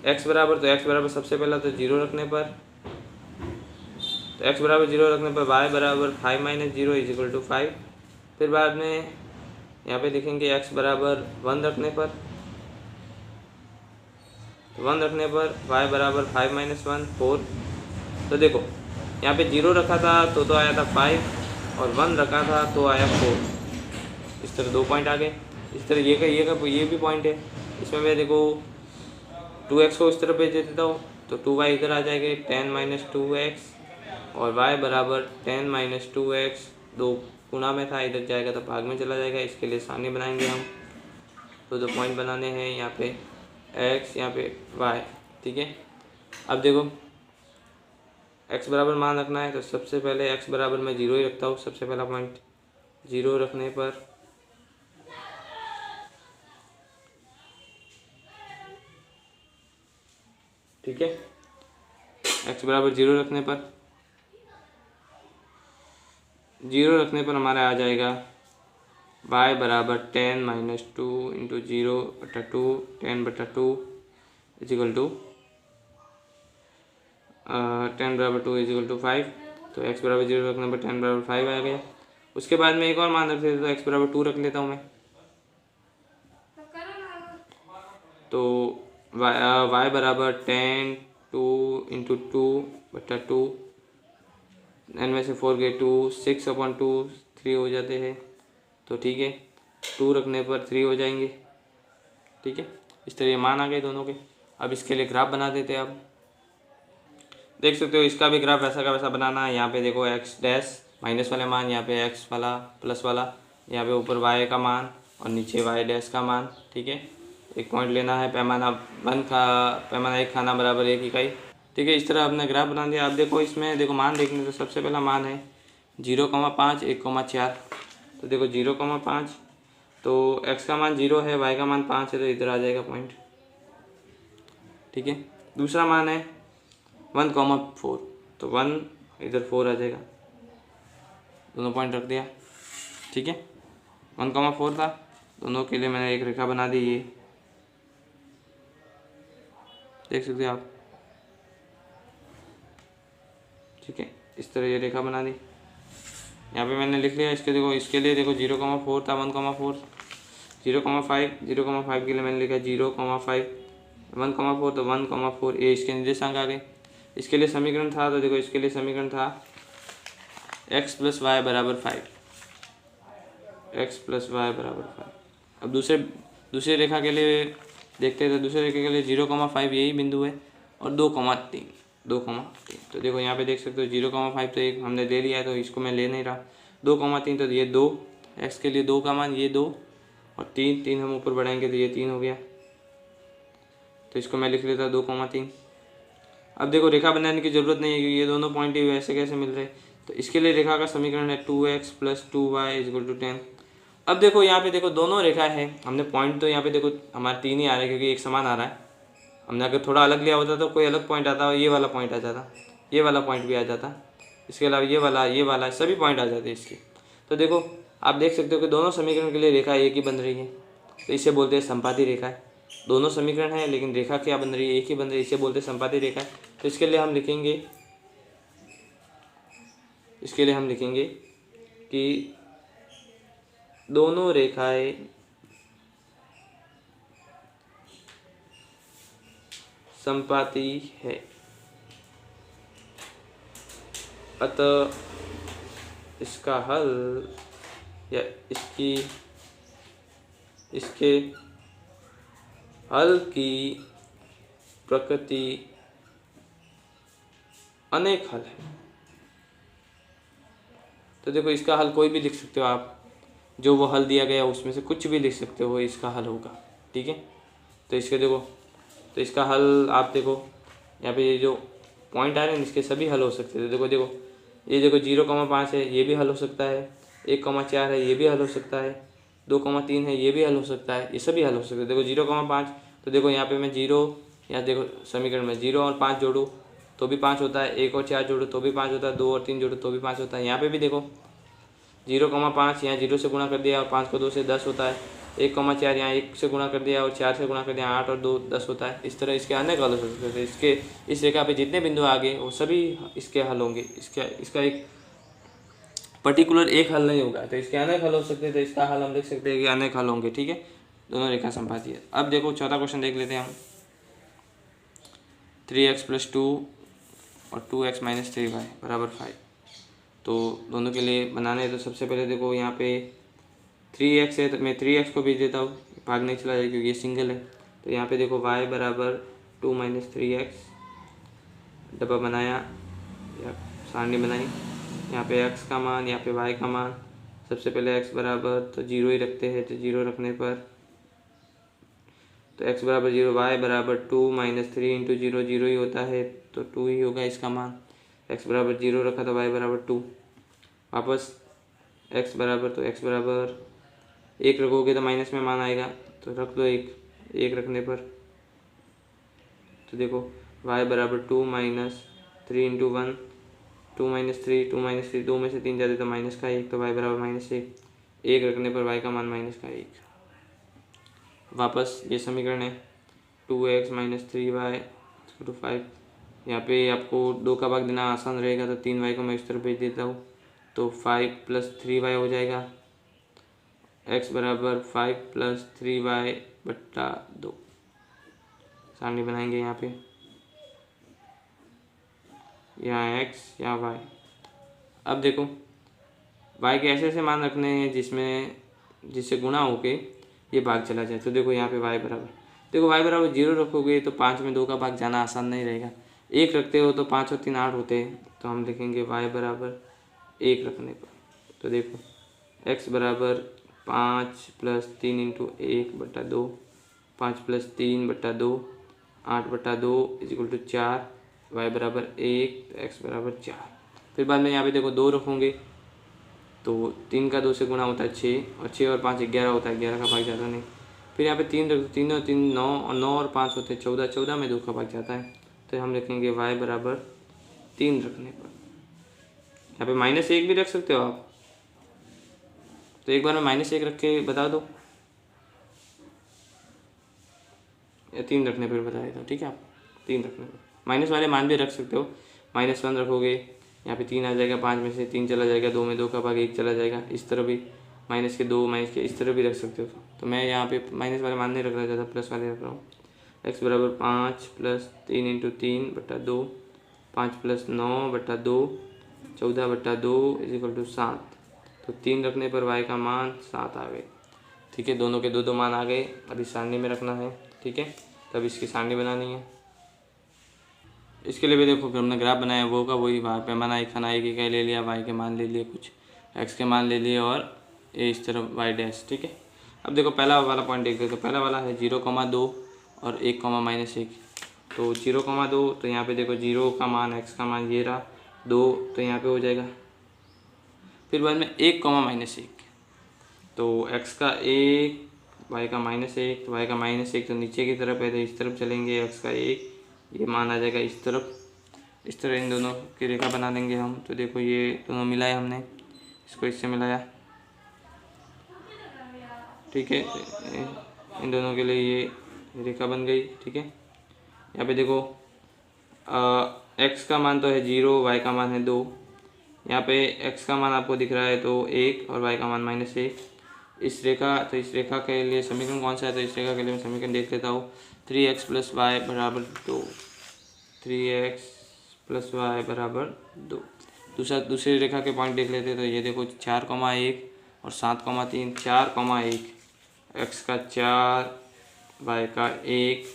x बराबर, तो x बराबर सबसे पहला तो 0 रखने पर, तो x बराबर 0 रखने पर y बराबर 5 - 0 = 5। फिर बाद में यहाँ पे देखेंगे x बराबर 1 रखने पर, तो 1 रखने पर y बराबर 5 - 1 4। तो देखो यहाँ पे 0 रखा था तो आया था 5 और 1 रखा था तो आया 4। इस तरह 2 पॉइंट आ गए। इस तरह ये भी पॉइंट है। इसमें मैं देखो 2x को इस तरफ भेज देता हूँ तो 2y इधर आ जाएगा 10 - 2x और y बराबर 10 - 2x, 2 गुणा में था इधर जाएगा तो भाग में चला जाएगा। इसके लिए सारणी बनाएंगे हम, तो 2 पॉइंट बनाने हैं, यहाँ पे x यहाँ पे y। ठीक है, अब देखो x बराबर मान रखना है तो सबसे पहले x बराबर मैं 0 ही रखता हूँ। सबसे पहला पॉइंट 0 रखने पर ठीक है, x बराबर 0 रखने पर हमारा आ जाएगा y बराबर 10 - 2 × 0/2 10/2 = 10 बराबर 2 = 5। तो x बराबर 0 रखने पर 10 बराबर 5 आ गया। उसके बाद में एक और मान रख देता हूँ, तो x बराबर 2 रख लेता हूँ मैं, तो y बराबर 10 2 × 2/2, n में से 4 गए 2, 6/2 3 हो जाते हैं। तो ठीक है, 2 रखने पर 3 हो जाएंगे। ठीक है, इस तरह ये मान आ गए दोनों के। अब इसके लिए ग्राफ बना देते हैं। अब देख सकते हो इसका भी ग्राफ वैसा का वैसा बनाना है। यहाँ पे देखो x डैश माइनस वाले मान, यहाँ पे x वाला प्लस वाला, यहाँ पे ऊपर y का मान और नीचे y डैश का मान। ठीक है, एक पॉइंट लेना है, पैमाना 1 खाना बराबर 1 इकाई। ठीक है, इस तरह आपने ग्राफ बना दिया। अब देखो इसमें देखो मान देखने, तो सबसे पहला मान है 0,5 1,4। तो देखो 0,5 तो x का मान 0 है, y का मान 5 है, तो इधर आ जाएगा पॉइंट। ठीक है, दूसरा मान है 1,4, तो 1 इधर 4 आ जाएगा, दोनों पॉइंट रख दिया। ठीक है, 1,4 था, दोनों के लिए मैंने एक रेखा बना दी, ये देख सकते हो आप। ठीक है, इस तरह ये रेखा बना दी, यहाँ पे मैंने लिख लिया। इसके देखो इसके लिए देखो 0,4 था, 1,4 0,5 के लिए मैंने लिखा 0,5 1,4 तो 1,4, ये इसके निर्देशांक आ गए। इसके लिए समीकरण था, तो देखो इसके लिए समीकरण था x + y = 5, x + y = 5। अब दूसरी रेखा के लिए देखते हैं, तो दूसरे रेखा के लिए 0,5 यही बिंदु है और 2,3। तो देखो यहाँ पे देख सकते हो 0,5 तो एक हमने ले लिया है, तो इसको मैं ले नहीं रहा। 2,3 तो ये 2, x के लिए 2 का मान ये 2 और 3 हम ऊपर बढ़ाएंगे तो ये 3 हो गया, तो इसको मैं लिख लेता 2,3। अब देखो रेखा बनाने की ज़रूरत नहीं है क्योंकि ये दोनों पॉइंट ही वैसे कैसे मिल रहे। तो इसके लिए रेखा का समीकरण है 2x + 2y = 10। अब देखो यहाँ पे देखो दोनों रेखा है, हमने पॉइंट तो यहाँ पे देखो हमारे 3 ही आ रहा है क्योंकि एक समान आ रहा है। हमने अगर थोड़ा अलग लिया होता तो कोई अलग पॉइंट आता, ये वाला पॉइंट आ जाता, ये वाला पॉइंट भी आ जाता, इसके अलावा ये वाला सभी पॉइंट आ जाते इसके। तो देखो आप देख सकते हो कि दोनों समीकरण के लिए रेखा एक ही बन रही है, तो इसे बोलते हैं संपाती रेखा है। दोनों समीकरण है लेकिन रेखा क्या बन रही है, एक ही बन रही है, इसे बोलते हैं संपाती रेखा है। तो इसके लिए हम लिखेंगे कि दोनों रेखाएं संपाती है। अतः इसका हल या इसके हल की प्रकृति अनेक हल है। तो देखो इसका हल कोई भी लिख सकते हो आप, जो वो हल दिया गया उसमें से कुछ भी लिख सकते हो, इसका हल होगा। ठीक है, तो इसके देखो, तो इसका हल आप देखो यहाँ पे ये जो पॉइंट आ रहे हैं इसके सभी हल हो सकते हैं। तो देखो ये देखो 0,5 है, ये भी हल हो सकता है। 1,4 है, ये भी हल हो सकता है। 2,3 है, ये भी हल हो सकता है। ये सभी हल हो सकते हैं। देखो 0,5, तो देखो यहाँ पे मैं 0, यहाँ देखो समीकरण में 0 और 5 जोड़ूँ तो भी 5 होता है। 1 और 4 जोड़ो तो भी 5 होता है। 2 और 3 जोड़ो तो भी 5 होता है। यहाँ पे भी देखो 0,5 यहाँ 0 से गुणा कर दिया और 5 को 2 से 10 होता है। 1,4 यहाँ 1 से गुणा कर दिया और 4 से गुणा कर दिया, 8 और 2 10 होता है। इस तरह इसके अनेक हल हो सकते हैं। इसके इस रेखा पे जितने बिंदु आ गए वो सभी इसके हल होंगे। इसका एक पर्टिकुलर एक हल नहीं होगा, तो इसके अनेक हल हो सकते हैं। तो इसका हल हम देख सकते हैं कि अनेक हल होंगे। ठीक है, दोनों रेखा संपाती है। अब देखो चौथा क्वेश्चन देख लेते हैं हम। 3x + 2 और 2x - 3y = 5। तो दोनों के लिए बनाने हैं। तो सबसे पहले देखो यहाँ पे 3x है, तो मैं 3x को भेज देता हूँ, भाग नहीं चला जाएगा क्योंकि ये सिंगल है। तो यहाँ पे देखो y = 2 - 3x, डब्बा बनाया या सारणी बनाई। यहाँ पे x का मान, यहाँ पे y का मान। सबसे पहले x बराबर तो 0 ही रखते हैं, तो 0 रखने पर तो x = 0, y = 2 - 3 × 0, 0 ही होता है तो 2 ही होगा इसका मान। x = 0 रखा तो y = 2। वापस x बराबर, तो x बराबर 1 रखोगे तो माइनस में मान आएगा, तो रख दो 1 रखने पर। तो देखो y = 2 - 3 × 1, 2 - 3, 2 - 3, 2 में से 3 जाते तो माइनस का 1, तो y = -1। 1 रखने पर y का मान -1। वापस ये समीकरण है 2x - 3y = 5। यहाँ पे आपको 2 का भाग देना आसान रहेगा, तो 3y को मैं इस तरफ भेज देता हूँ, तो 5 + 3y हो जाएगा। x = 5 + 3y/2 सारणी बनाएंगे यहाँ पे, यहाँ x यहाँ y। अब देखो y के ऐसे मान रखने हैं जिससे गुणा होके ये भाग चला जाए। तो देखो यहाँ पे y बराबर, देखो y = 0 रखोगे तो 5 में 2 का भाग जाना आसान नहीं रहेगा। 1 रखते हो तो 5 और 3 8 होते हैं, तो हम लिखेंगे y = 1 रखने पर। तो देखो x = 5 + 3 × 1/2, 5 + 3/2, 8/2 = 4, y = 1, तो x = 4। फिर बाद में यहाँ पे देखो 2 रखोगे तो 3 का 2 से गुणा होता है 6, और 6 और 5 11 होता है, 11 का भाग जाता नहीं। फिर यहाँ पे 3 रख दो, 3 और 3 9, और 9 और 5 होते हैं 14, 14 में 2 का भाग जाता है, तो हम लिखेंगे y = 3 रखने पर। यहाँ पे -1 भी रख सकते हो आप, तो एक बार मैं -1 रख के बता दो, या 3 रखने पर बता देता हूँ। ठीक है, आप 3 रखने पर माइनस वाले मान भी रख सकते हो। -1 रखोगे, यहाँ पे 3 आ जाएगा, 5 में से 3 चला जाएगा, 2 में 2 का भाग 1 चला जाएगा। इस तरह भी -2 -, इस तरह भी रख सकते हो। तो मैं यहाँ पे माइनस वाले मान नहीं रख रहा, ज़्यादा प्लस वाले रख रहा हूँ। x = 5 + 3 × 3/2, 5 + 9/2, 14/2 = 7। तो 3 रखने पर y का मान 7 आ गए। ठीक है, दोनों के 2 मान आ गए। अभी सारणी में रखना है। ठीक है, तब इसकी सारणी बनानी है। इसके लिए भी देखो फिर हमने ग्राफ बनाया वो का वही वहाँ पैमाना एक खाना एक इकाई ले लिया, y के मान ले लिए, कुछ x के मान ले लिए, और ये इस तरफ y'। ठीक है, अब देखो पहला वाला पॉइंट देखते हैं। तो पहला वाला है 0,2 और 1,-1। तो 0,2, तो यहाँ पे देखो 0 का मान, x का मान ये रहा 2, तो यहाँ पे हो जाएगा। फिर बाद में 1,-1, तो x का 1, y का -1, तो y का -1 तो नीचे की तरफ है, तो इस तरफ चलेंगे, x का 1 ये मान आ जाएगा इस तरफ। इस तरह इन दोनों की रेखा बना देंगे हम। तो देखो ये दोनों मिलाया हमने, इसको इससे मिलाया। ठीक है, इन दोनों के लिए ये रेखा बन गई। ठीक है, यहाँ पे देखो x का मान तो है 0, y का मान है 2। यहाँ पे x का मान आपको दिख रहा है तो 1 और y का मान -1। इस रेखा के लिए समीकरण कौन सा है? तो इस रेखा के लिए मैं समीकरण देख लेता हूँ। 3x + y = 2, 3x + y = 2। दूसरी रेखा के पॉइंट देख लेते हैं। तो ये देखो 4,1 और 7,3, 4,1, एक्स का 4, वाई का 1,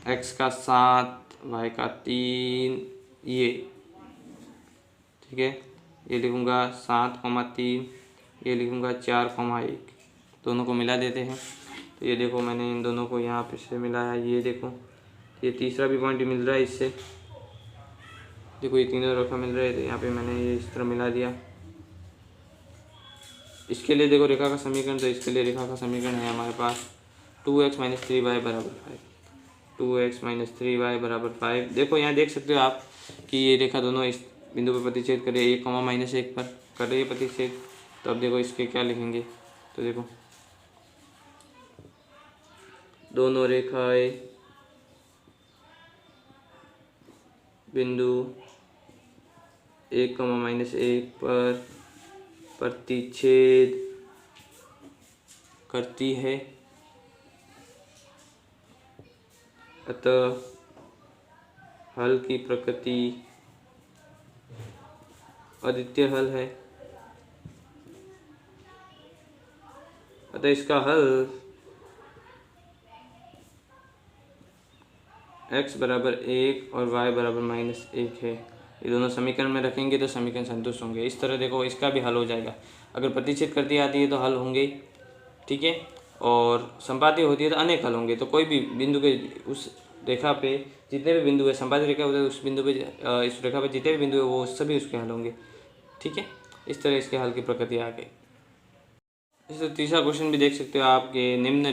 एक्स का 7, वाई का 3, ये ठीक है। ये लिखूँगा 7,3, ये लिखूँगा 4,1, दोनों को मिला देते हैं। तो ये देखो मैंने इन दोनों को यहाँ पे से मिलाया। ये देखो ये तीसरा भी पॉइंट मिल रहा है इससे, देखो ये तीनों रेखा मिल रहे थे। यहाँ पे मैंने ये इस तरह मिला दिया। इसके लिए देखो रेखा का समीकरण, तो इसके लिए रेखा का समीकरण है हमारे पास 2x - 3y = 5, 2x - 3y = 5। देखो यहाँ देख सकते हो आप कि ये रेखा दोनों इस बिंदु पर प्रतिच्छेद कर रही है, 1,-1 पर कर रही है प्रतिच्छेद। तो अब देखो इसके क्या लिखेंगे, तो देखो दोनों रेखाएं बिंदु 1,-1 पर प्रतिच्छेद करती है, अतः हल की प्रकृति अद्वितीय हल है। अतः इसका हल x = 1 और y = -1 है। ये दोनों समीकरण में रखेंगे तो समीकरण संतुष्ट होंगे। इस तरह देखो इसका भी हल हो जाएगा। अगर प्रतिच्छेद करती आती है तो हल होंगे, ठीक है, और संपाती होती है तो अनेक हल होंगे। तो कोई भी बिंदु के उस रेखा पे जितने भी बिंदु है, संपाती रेखा होता है उस बिंदु पे, इस रेखा पे जितने भी बिंदु है वो सभी उसके हल होंगे, ठीक है। इस तरह इसके हल की प्रकृति आ गई। इस तीसरा क्वेश्चन भी देख सकते हो आपके, निम्न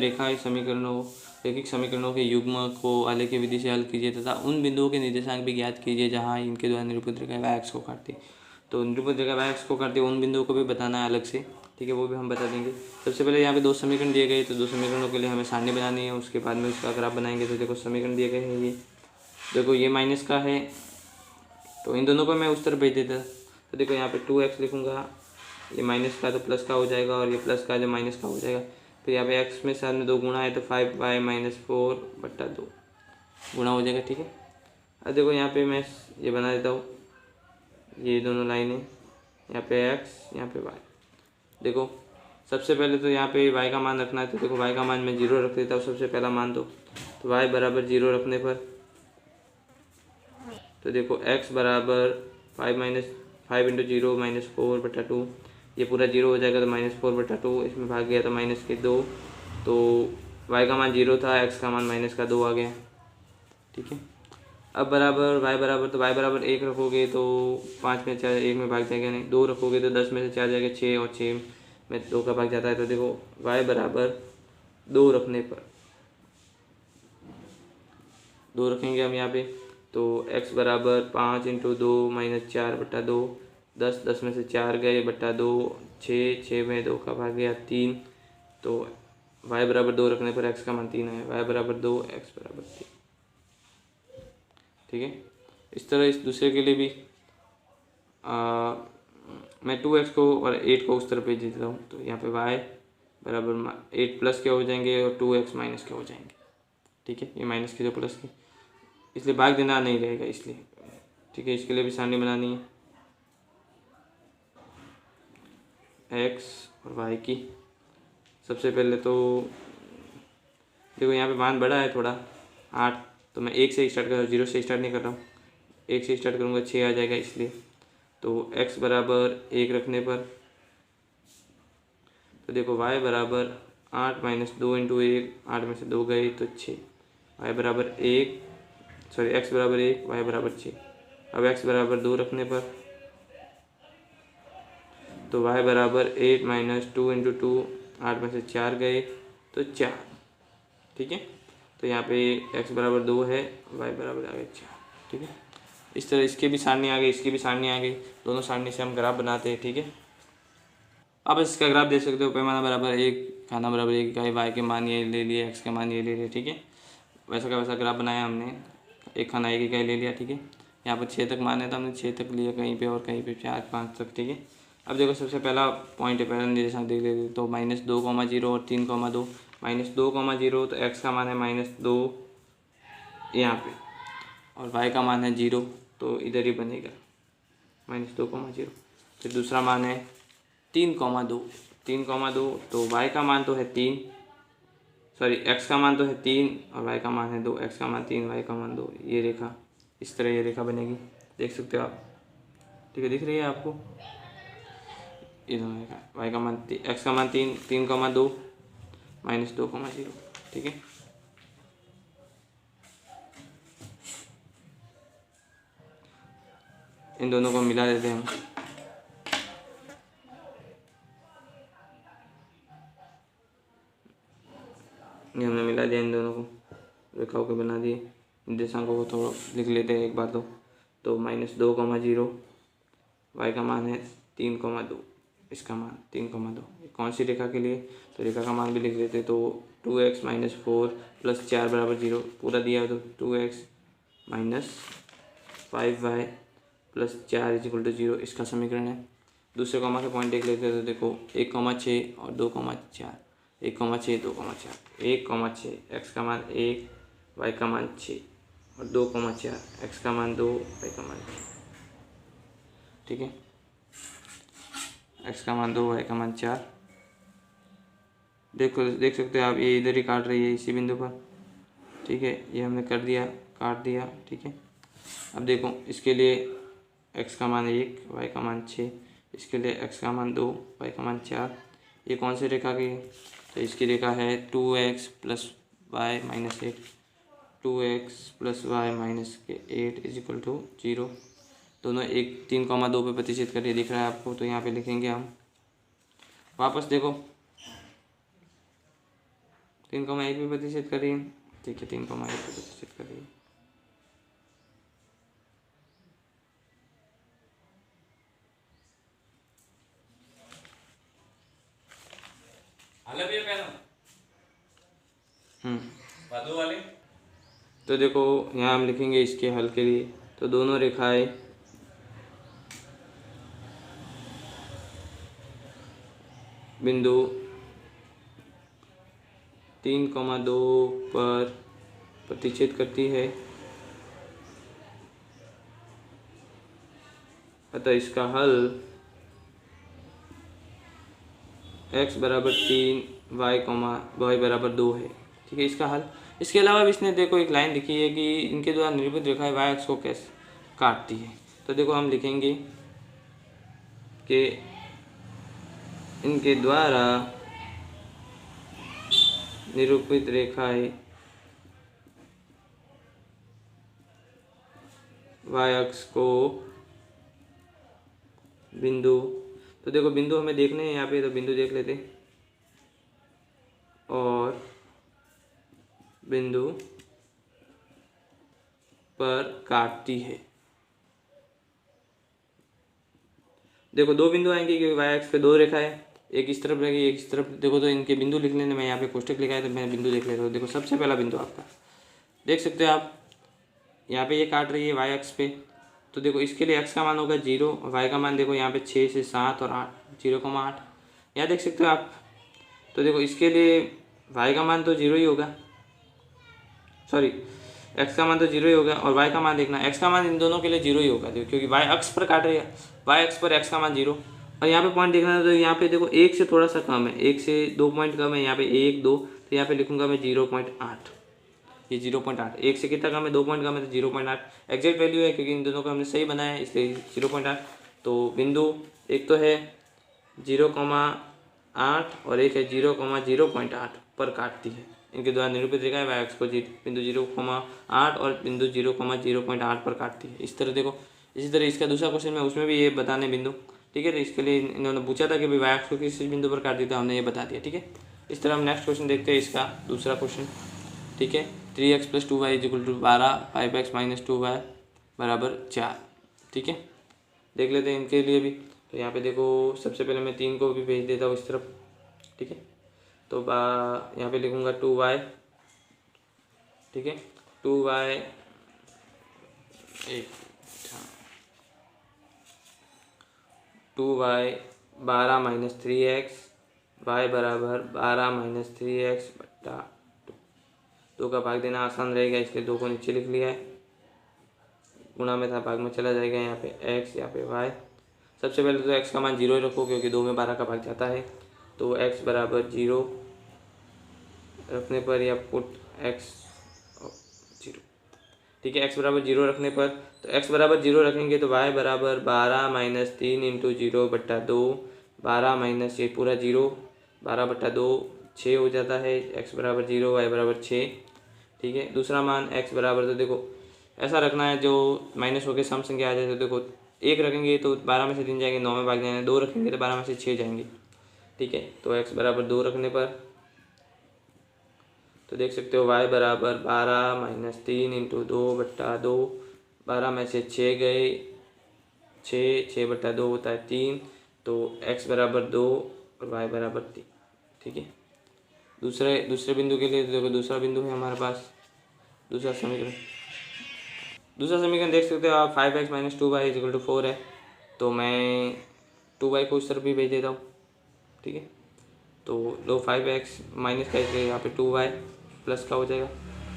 रैखिक समीकरणों के युग्म को आलेखीय विधि से हल कीजिए तथा उन बिंदुओं के निर्देशांक भी ज्ञात कीजिए जहां इनके द्वारा निरूपित रेखा y x को काटती। तो निरूपित रेखा y x को काटती उन बिंदुओं को भी बताना है अलग से, ठीक है, वो भी हम बता देंगे। सबसे पहले यहाँ पे 2 समीकरण दिए गए, तो 2 समीकरणों के लिए हमें सारणी बनानी है, उसके बाद में उसका ग्राफ बनाएंगे। तो देखो समीकरण दिए गए हैं, ये देखो ये माइनस का है, तो इन दोनों को मैं उस तरफ भेज देता। तो देखो यहाँ पे 2x लिखूँगा, ये माइनस का तो प्लस का हो जाएगा और ये प्लस का जो माइनस का हो जाएगा। फिर यहाँ पे x में साथ में 2 गुणा है तो 5y - 4/2 गुणा हो जाएगा, ठीक है। अब देखो यहाँ पे मैं ये बना देता हूँ, ये दोनों लाइनें, यहाँ पे x, यहाँ पे y। देखो सबसे पहले तो यहाँ पे y का मान रखना है, तो देखो y का मान मैं 0 रख देता हूँ सबसे पहला मान। तो y = 0 रखने पर तो देखो x = 5 × 0 - 4/2, ये पूरा 0 हो जाएगा तो -4/2, इसमें भाग गया तो -2। तो y का मान 0 था, x का मान -2 आ गया, ठीक है। अब बराबर y बराबर, तो y = 1 रखोगे तो 5 में 4 1 में भाग जाएगा, नहीं 2 रखोगे तो 10 में से 4 जाएगा 6 और 6 में 2 का भाग जाता है। तो देखो y = 2 रखने पर 2 रखेंगे हम यहाँ पे, तो x = 5 × 2 - 4/2, 10 में से 4 गए बटा 2, 6 में 2 का भाग गया 3। तो y = 2 रखने पर x का मान 3 है, y = 2, x = 3, ठीक है। इस तरह इस दूसरे के लिए भी मैं 2x को और 8 को उस तरफ भेज देता हूँ। तो यहाँ पे y = 8 प्लस के हो जाएंगे और 2x माइनस के हो जाएंगे, ठीक है। ये माइनस के जो प्लस के, इसलिए भाग देना नहीं रहेगा, इसलिए, ठीक है। इसके लिए भी सारणी बनानी है x और y की। सबसे पहले तो देखो यहाँ पे मान बड़ा है थोड़ा 8, तो मैं 1 से स्टार्ट कर रहा हूँ, 0 से स्टार्ट नहीं कर रहा हूँ, 1 से स्टार्ट करूँगा 6 आ जाएगा, इसलिए। तो x = 1 रखने पर तो देखो y = 8 - 2 × 1, 8 में से 2 गए तो 6, y = 1, सॉरी x = 1, y = 6। अब x = 2 रखने पर तो y = 8 - 2 × 2, 8 में से 4 गए तो 4, ठीक है। तो यहाँ पे x = 2 है, y = आ गया 4, ठीक है। इस तरह इसके भी सारणी आ गई, इसकी भी सारणी आ गई, दोनों सारणी से हम ग्राफ बनाते हैं, ठीक है। आप इसका ग्राफ देख सकते हो, पैमाना बराबर 1, खाना बराबर 1 इकाई, y के मान ये ले लिए, x के मान ये ले लिए, ठीक है। वैसा का वैसा ग्राफ बनाया हमने, एक खाना 1 इकाई ले लिया, ठीक है। यहाँ पर 6 तक मान है तो हमने 6 तक लिया कहीं पे और कहीं पे 4 5 तक, ठीक है। अब देखो सबसे पहला पॉइंट है, पहला निर्देशांक देख लेते, तो -2, 0 और 3, 2, -2, 0 तो x का मान है -2 यहाँ पे, और y का मान है 0, तो इधर ही बनेगा -2,0। फिर दूसरा मान है 3,2। 3,2 तो y का मान तो है 3, सॉरी x का मान तो है 3 और y का मान है 2। x का मान 3, y का मान 2। ये रेखा इस तरह ये रेखा बनेगी, देख सकते हो आप। ठीक है, दिख रही है आपको ये दोनों रेखा। y का मान x का मान 3, 3,2 -2,0। ठीक है, इन दोनों को मिला देते हैं हम। ये हमने मिला दिया इन दोनों को, रेखाओं को बना दिए। निर्देशांकों को थोड़ा लिख लेते हैं एक बार तो -2,0, y का मान है 3,2, इसका मान 3,2। कौन सी रेखा के लिए, तो रेखा का मान भी लिख लेते। तो 2x - 4 + 4 = 0 पूरा दिया है, तो 2x - 5y + 4 = 0 इसका समीकरण है। दूसरे कॉमा के पॉइंट देख लेते हैं, तो देखो 1,6 और 2,4, 1,6 2,4, 1,6 x का मान 1, y का मान 6 और 2,4 x का मान 2, y का मान 6। ठीक है, x का मान 2, y का मान 4। देख सकते हो आप, ये इधर ही काट रही है इसी बिंदु पर। ठीक है, ये हमने कर दिया, काट दिया। ठीक है, अब देखो इसके लिए x का मान 1, y का मान 6, इसके लिए x का मान 2, y का मान 4। ये कौन सी रेखा की है, तो इसकी रेखा है 2x + y - 8, 2x + y - 8 = 0। दोनों 3,2 पे प्रतिशत करके दिख रहा है आपको, तो यहाँ पे लिखेंगे हम। वापस देखो 3,1 पे प्रतिशत करिए। ठीक है, 3,1 पे प्रतिशत करिए। वाले तो देखो यहाँ हम लिखेंगे इसके हल के लिए, तो दोनों रेखाएं बिंदु 3,2 पर प्रतिच्छेद करती है, अतः इसका हल x = 3, y = 2 है। ठीक है, इसका हल। इसके अलावा भी इसने देखो एक लाइन लिखी है कि इनके द्वारा निरूपित रेखाएं y अक्ष को कैसे काटती है। तो देखो हम लिखेंगे कि इनके द्वारा निरूपित रेखाएं y अक्ष को बिंदु, तो देखो बिंदु हमें देखने हैं यहाँ पे, तो बिंदु देख लेते और बिंदु पर काटती है। देखो दो बिंदु आएंगे क्योंकि y अक्ष पे दो रेखा है, एक इस तरफ रहेगी एक इस तरफ। देखो तो इनके बिंदु लिख लेने, मैं यहाँ पे कोष्टक लिखा है तो मैं बिंदु देख लेता हूँ। देखो सबसे पहला बिंदु आपका देख सकते हो आप, यहाँ पे ये काट रही है y अक्ष पे, तो देखो इसके लिए x का मान होगा 0 और y का मान देखो यहाँ पे 6 से 7 और 8, 0,8 यहाँ देख सकते हो आप। तो देखो इसके लिए y का मान तो 0 ही होगा, सॉरी x का मान तो 0 ही होगा और y का मान देखना, x का मान इन दोनों के लिए 0 ही होगा क्योंकि y अक्ष पर काट रही है, y अक्ष पर x का मान 0। और यहाँ पे पॉइंट देखना है, तो यहाँ पे देखो 1 से थोड़ा सा कम है, 1 से 2 पॉइंट कम है, यहाँ पे 1 2, तो यहाँ पे लिखूंगा मैं 0.8। ये 0.8, 1 से कितना कम है, 2 पॉइंट कम है, तो 0.8 एग्जैक्ट वैल्यू है क्योंकि इन दोनों को हमने सही बनाया है इसलिए 0.8। तो बिंदु एक तो है 0,8 और एक है 0,0.8 पर काटती है। इनके द्वारा निरूपित रेखा है y अक्ष को बिंदु 0,8 और बिंदु 0,0.8 पर काटती है। इस तरह देखो, इसी तरह इसका दूसरा क्वेश्चन में उसमें भी ये बताने बिंदु। ठीक है, तो इसके लिए इन्होंने पूछा था कि भाई y अक्ष को किस बिंदु पर काटती, तो हमने ये बता दिया। ठीक है, इस तरह हम नेक्स्ट क्वेश्चन देखते हैं, इसका दूसरा क्वेश्चन। ठीक है, 3x + 2y = 12, 5x - 2y = 4। ठीक है, देख लेते हैं इनके लिए भी। तो यहाँ पे देखो सबसे पहले मैं 3 को भी भेज देता हूँ इस तरफ। ठीक है, तो यहाँ पे लिखूँगा 2y। ठीक है, 2y 2y 12 - 3x, y = 12 - 3x बटा 2 का भाग देना आसान रहेगा, इसलिए 2 को नीचे लिख लिया है। गुणा में था, भाग में चला जाएगा। यहाँ पे x, यहाँ पे y। सबसे पहले तो x का मान 0 ही रखो क्योंकि 2 में 12 का भाग जाता है। तो x बराबर 0 रखने पर या पुट x 0, ठीक है। x बराबर 0 रखने पर, तो x बराबर 0 रखेंगे तो y बराबर 12 माइनस 3 इंटू 0 बट्टा 2, 12 माइनस ये पूरा 0, 12 बट्टा 2 6 हो जाता है। x बराबर 0, y बराबर 6, ठीक है। दूसरा मान x बराबर, तो देखो ऐसा रखना है जो माइनस होकर सम संख्या आ जाए। तो देखो 1 रखेंगे तो 12 में से 3 जाएंगे, 9 में भाग जाएंगे। 2 रखेंगे तो 12 में से 6 जाएंगे, ठीक है। तो x बराबर 2 रखने पर तो देख सकते हो y बराबर 12 माइनस 3 इंटू 2 बट्टा 2, 12 में से 6 गए, 6 बट्टा 2 होता है 3। तो x बराबर 2 और y बराबर 3, ठीक है। दूसरे बिंदु के लिए तो देखो दूसरा बिंदु है हमारे पास, दूसरा समीकरण देख सकते हो आप। 5x minus 2y equal to 4 है। तो मैं 2y को इस तरफ भी भेज देता हूँ, ठीक है। तो लो 5x माइनस करके यहाँ पे 2y प्लस का हो जाएगा।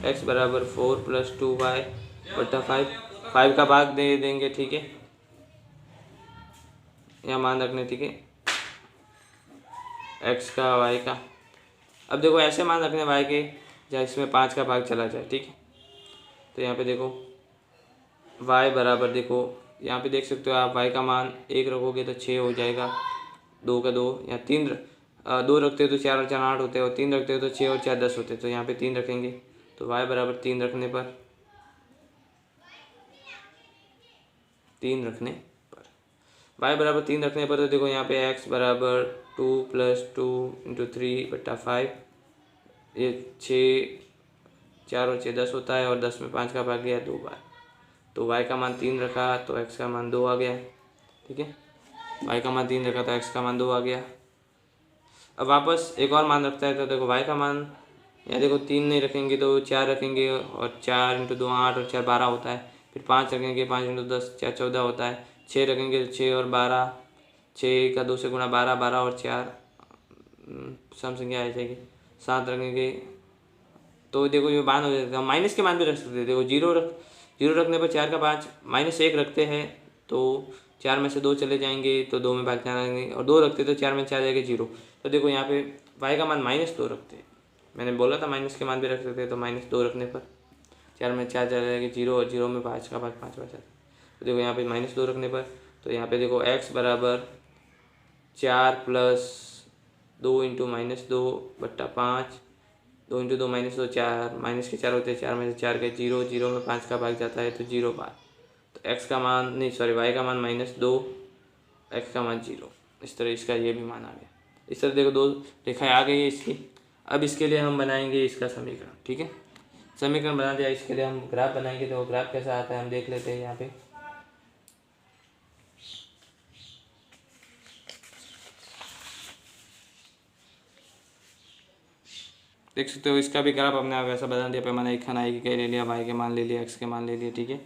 x बराबर 4 प्लस 2y बट्टा 5 का भाग दे देंगे, ठीक है। यहाँ मान रखने, ठीक है, x का y का। अब देखो ऐसे मान रखने y के जहाँ इसमें 5 का भाग चला जाए, ठीक है। तो यहाँ पे देखो y बराबर, देखो यहाँ पे देख सकते हो आप, y का मान 1 रखोगे तो 6 हो जाएगा, 2 का 2, या 3 2 रखते हो तो 4 और 4 8 होते हैं, और 3 रखते हो तो 6 और 4 10 होते हैं। तो यहाँ पे 3 रखेंगे तो y बराबर 3 रखने पर y बराबर 3 रखने पर तो देखो यहाँ पे x बराबर 2 प्लस 2 इंटू 3 बट्टा 5, ये 6 4 और 6 10 होता है, और 10 में 5 का भाग गया 2 बार। तो y का मान 3 रखा तो x का मान 2 आ गया, ठीक है। y का मान 3 रखा तो x का मान 2 आ गया। अब वापस एक और मान रखता है तो देखो y का मान, या देखो 3 नहीं रखेंगे तो 4 रखेंगे, और 4 इंटू 2 8 और 4 12 होता है। फिर 5 रखेंगे, 5 इंटू 10 4 14 होता है। 6 रखेंगे तो 6 और 12, 6 का 2 से गुणा 12, 12 और 4 सम संख्या आ जाएगी। 7 रखेंगे तो देखो ये मान हो जाएगा। माइनस के मान भी रख सकते हैं, देखो 0 रखने पर 4 का 5 माइनस 1 रखते हैं तो 4 में से 2 चले जाएंगे, तो 2 में भाग जाएंगे, और 2 रखते तो 4 में 4 जाएंगे 0। तो देखो यहाँ पे y का मान -2 रखते हैं। मैंने बोला था माइनस के मान भी रख सकते हैं, तो -2 रखने पर 4 में 4 चले जाएंगे 0, और 0 में 5 का भाग 5 बचा। तो देखो यहाँ पे -2 रखने पर, तो यहाँ पे देखो x बराबर 4 प्लस 2 इंटू -2 बट्टा 5, 2 इंटू 2 -2 4, माइनस के 4 होते हैं, 4 में से 4 गए 0, 0 में 5 का भाग जाता है तो 0 बार। तो x का मान नहीं, सॉरी, y का मान -2, x का मान 0। इस तरह इसका ये भी मान आ गया। इस तरह देखो 2 रेखाएं आ गई है इसकी। अब इसके लिए हम बनाएंगे इसका समीकरण, ठीक है। समीकरण बना दिया, इसके लिए हम ग्राफ बनाएंगे। तो ग्राफ कैसा आता है हम देख लेते हैं। यहाँ पे देख सकते हो इसका भी ग्राफ हमने वैसा बना दिया। पैमाना एक खाना एक ले लिया, y के मान ले लिया, x के मान ले लिया, ठीक है।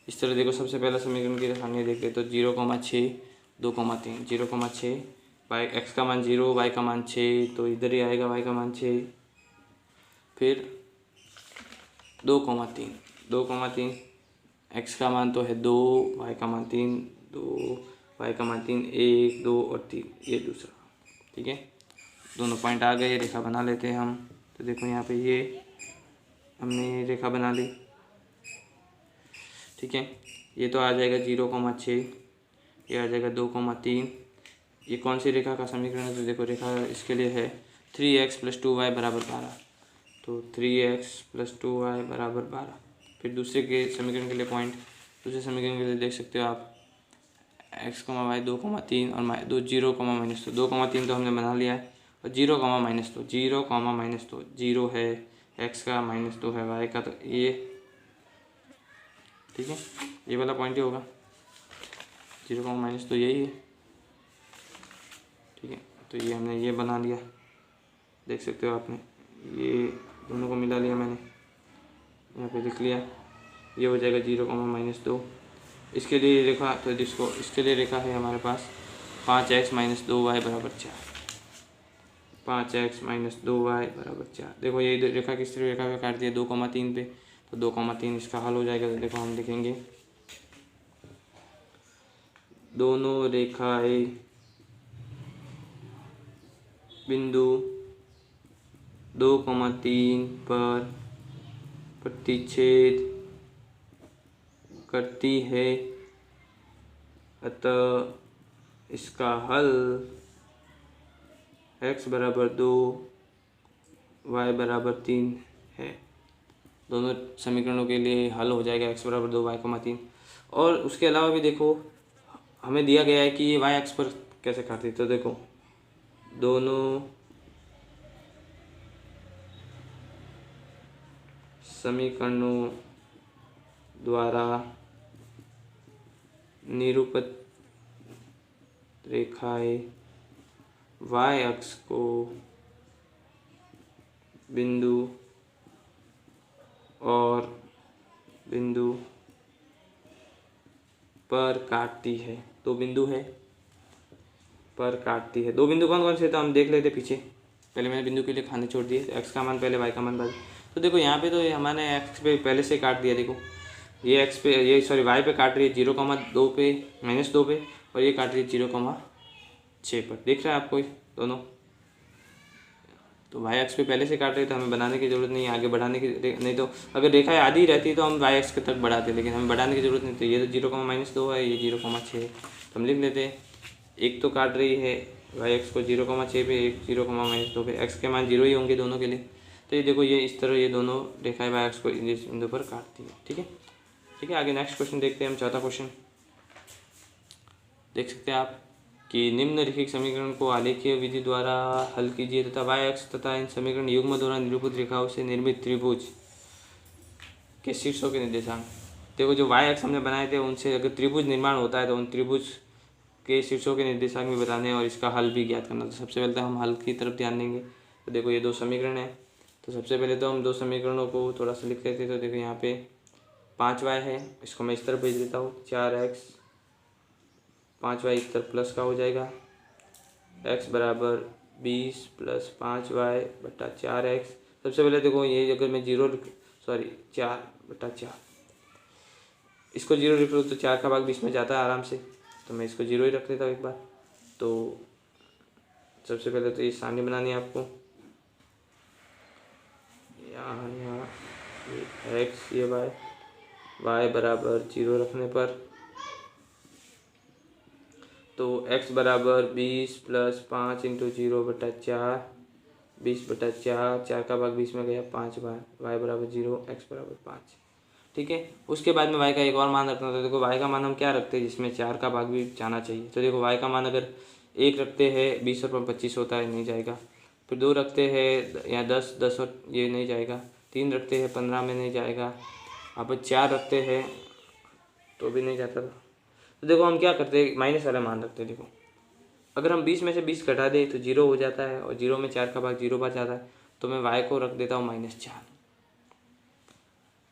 इस तरह देखो सबसे पहला समीकरण की सामने देख ले तो 0,6 2,3, 0,6 y, x का मान 0, y का मान 6, तो इधर ही आएगा y का मान 6। फिर 2,3, 2,3, x का मान तो है 2, y का मान 3, 2, y का मान 3, 1 2 और 3, ये दूसरा, ठीक है। दोनों पॉइंट आ गए, रेखा बना लेते हैं हम। तो देखो यहाँ पे ये हमने रेखा बना ली, ठीक है। ये तो आ जाएगा 0,6, ये आ जाएगा 2,3। ये कौन सी रेखा का समीकरण है? तो देखो रेखा इसके लिए है 3x + 2y बराबर 12। तो 3x + 2y बराबर 12। फिर दूसरे के समीकरण के लिए पॉइंट, दूसरे समीकरण के लिए देख सकते हो आप x, y 2,3 और 0, 2,3 तो हमने बना लिया है, और 0, -2, 0, -2, 0 है x का, -2 है y का, तो ये ठीक है, ये वाला पॉइंट ही होगा। 0, -2 यही है, ठीक है। तो ये हमने ये बना लिया, देख सकते हो आपने, ये दोनों को मिला लिया मैंने, यहाँ पे लिख लिया। ये हो जाएगा 0, -2। इसके लिए रेखा, तो इसके लिए रेखा है हमारे पास 5x - 2y बराबर 4, 5x - 2y बराबर 4। देखो ये रेखा किस तरह रेखा पे काट दिया 2,3 पे, तो 2,3 इसका हल हो जाएगा। तो देखो हम लिखेंगे दोनों रेखाएं बिंदु 2,3 पर प्रतिच्छेद करती है, अतः इसका हल x बराबर 2 y बराबर 3 है। दोनों समीकरणों के लिए हल हो जाएगा x बराबर 2 y, 3। और उसके अलावा भी देखो हमें दिया गया है कि ये y अक्ष पर कैसे काटती है। तो देखो दोनों समीकरणों द्वारा निरूपित रेखाएं y अक्ष को बिंदु और बिंदु पर काटती है। दो बिंदु है पर काटती है। दो बिंदु कौन कौन से तो हम देख लेते पीछे। पहले मैंने बिंदु के लिए खाने छोड़ दिए, x का मान पहले y का मान बाद। तो देखो यहाँ पे तो ये हमारे x पे पहले से काट दिया। देखो ये x पे ये सॉरी y पे काट रही है 0,2 पे -2 पे, और ये काट रही है 0,6 पर। दिख रहा है आपको दोनों। तो y अक्ष पे पहले से काट रहे तो हमें बनाने की ज़रूरत नहीं है, आगे बढ़ाने की नहीं। तो अगर रेखाएं आधी रहती तो हम y अक्ष तक बढ़ाते, लेकिन हमें बढ़ाने की ज़रूरत नहीं। तो ये तो 0,-2 है, ये 0,6 है। तो हम लिख लेते हैं एक तो काट रही है y अक्ष को 0,6 पे, एक 0,-2 पे। x के मान 0 ही होंगे दोनों के लिए। तो ये देखो ये इस तरह ये दोनों रेखाएं y अक्ष को इस बिंदु पर काटती है। ठीक है। आगे नेक्स्ट क्वेश्चन देखते हैं हम। चौथा क्वेश्चन देख सकते हैं आप कि निम्नलिखित समीकरण को आलेखीय विधि द्वारा हल कीजिए तथा y अक्ष तथा इन समीकरण युग्म द्वारा निरूपित रेखाओं से निर्मित त्रिभुज के शीर्षों के निर्देशांक। देखो जो y अक्ष हमने बनाए थे उनसे अगर त्रिभुज निर्माण होता है तो उन त्रिभुज के शीर्षों के निर्देशांक भी बताने हैं और इसका हल भी ज्ञात करना। तो सबसे पहले तो हम हल की तरफ ध्यान देंगे। तो देखो ये दो समीकरण है। तो सबसे पहले तो हम दो समीकरणों को थोड़ा सा लिख लेते हैं। तो देखो यहाँ पे 5y है, इसको मैं इस तरफ भेज देता हूँ। 4x 5y इस तरफ प्लस का हो जाएगा। x बराबर 20 + 5y बटा 4x। सबसे पहले देखो ये अगर मैं 4/4 इसको 0 लिख लूँ तो 4 का भाग 20 में जाता है आराम से। तो मैं इसको 0 ही रख लेता हूँ एक बार। तो सबसे पहले तो ये सारणी बनानी है आपको। यहाँ ये x ये y बराबर 0 रखने पर तो x बराबर 20 + 5 × 0/4 20/4 4 का भाग 20 में गया 5y बराबर 0 x बराबर 5। ठीक है। उसके बाद में y का एक और मान रखना था। देखो y का मान हम क्या रखते हैं जिसमें 4 का भाग भी जाना चाहिए। तो देखो y का मान अगर 1 रखते हैं 20 और 25 होता है, नहीं जाएगा। फिर 2 रखते हैं या 10 और ये नहीं जाएगा। 3 रखते हैं 15 में नहीं जाएगा। आप 4 रखते हैं तो भी नहीं जाता था। तो देखो हम क्या करते हैं माइनस वाला मान रखते हैं। देखो अगर हम 20 में से 20 घटा दें तो 0 हो जाता है और 0 में 4 का भाग 0 बच जाता है। तो मैं y को रख देता हूँ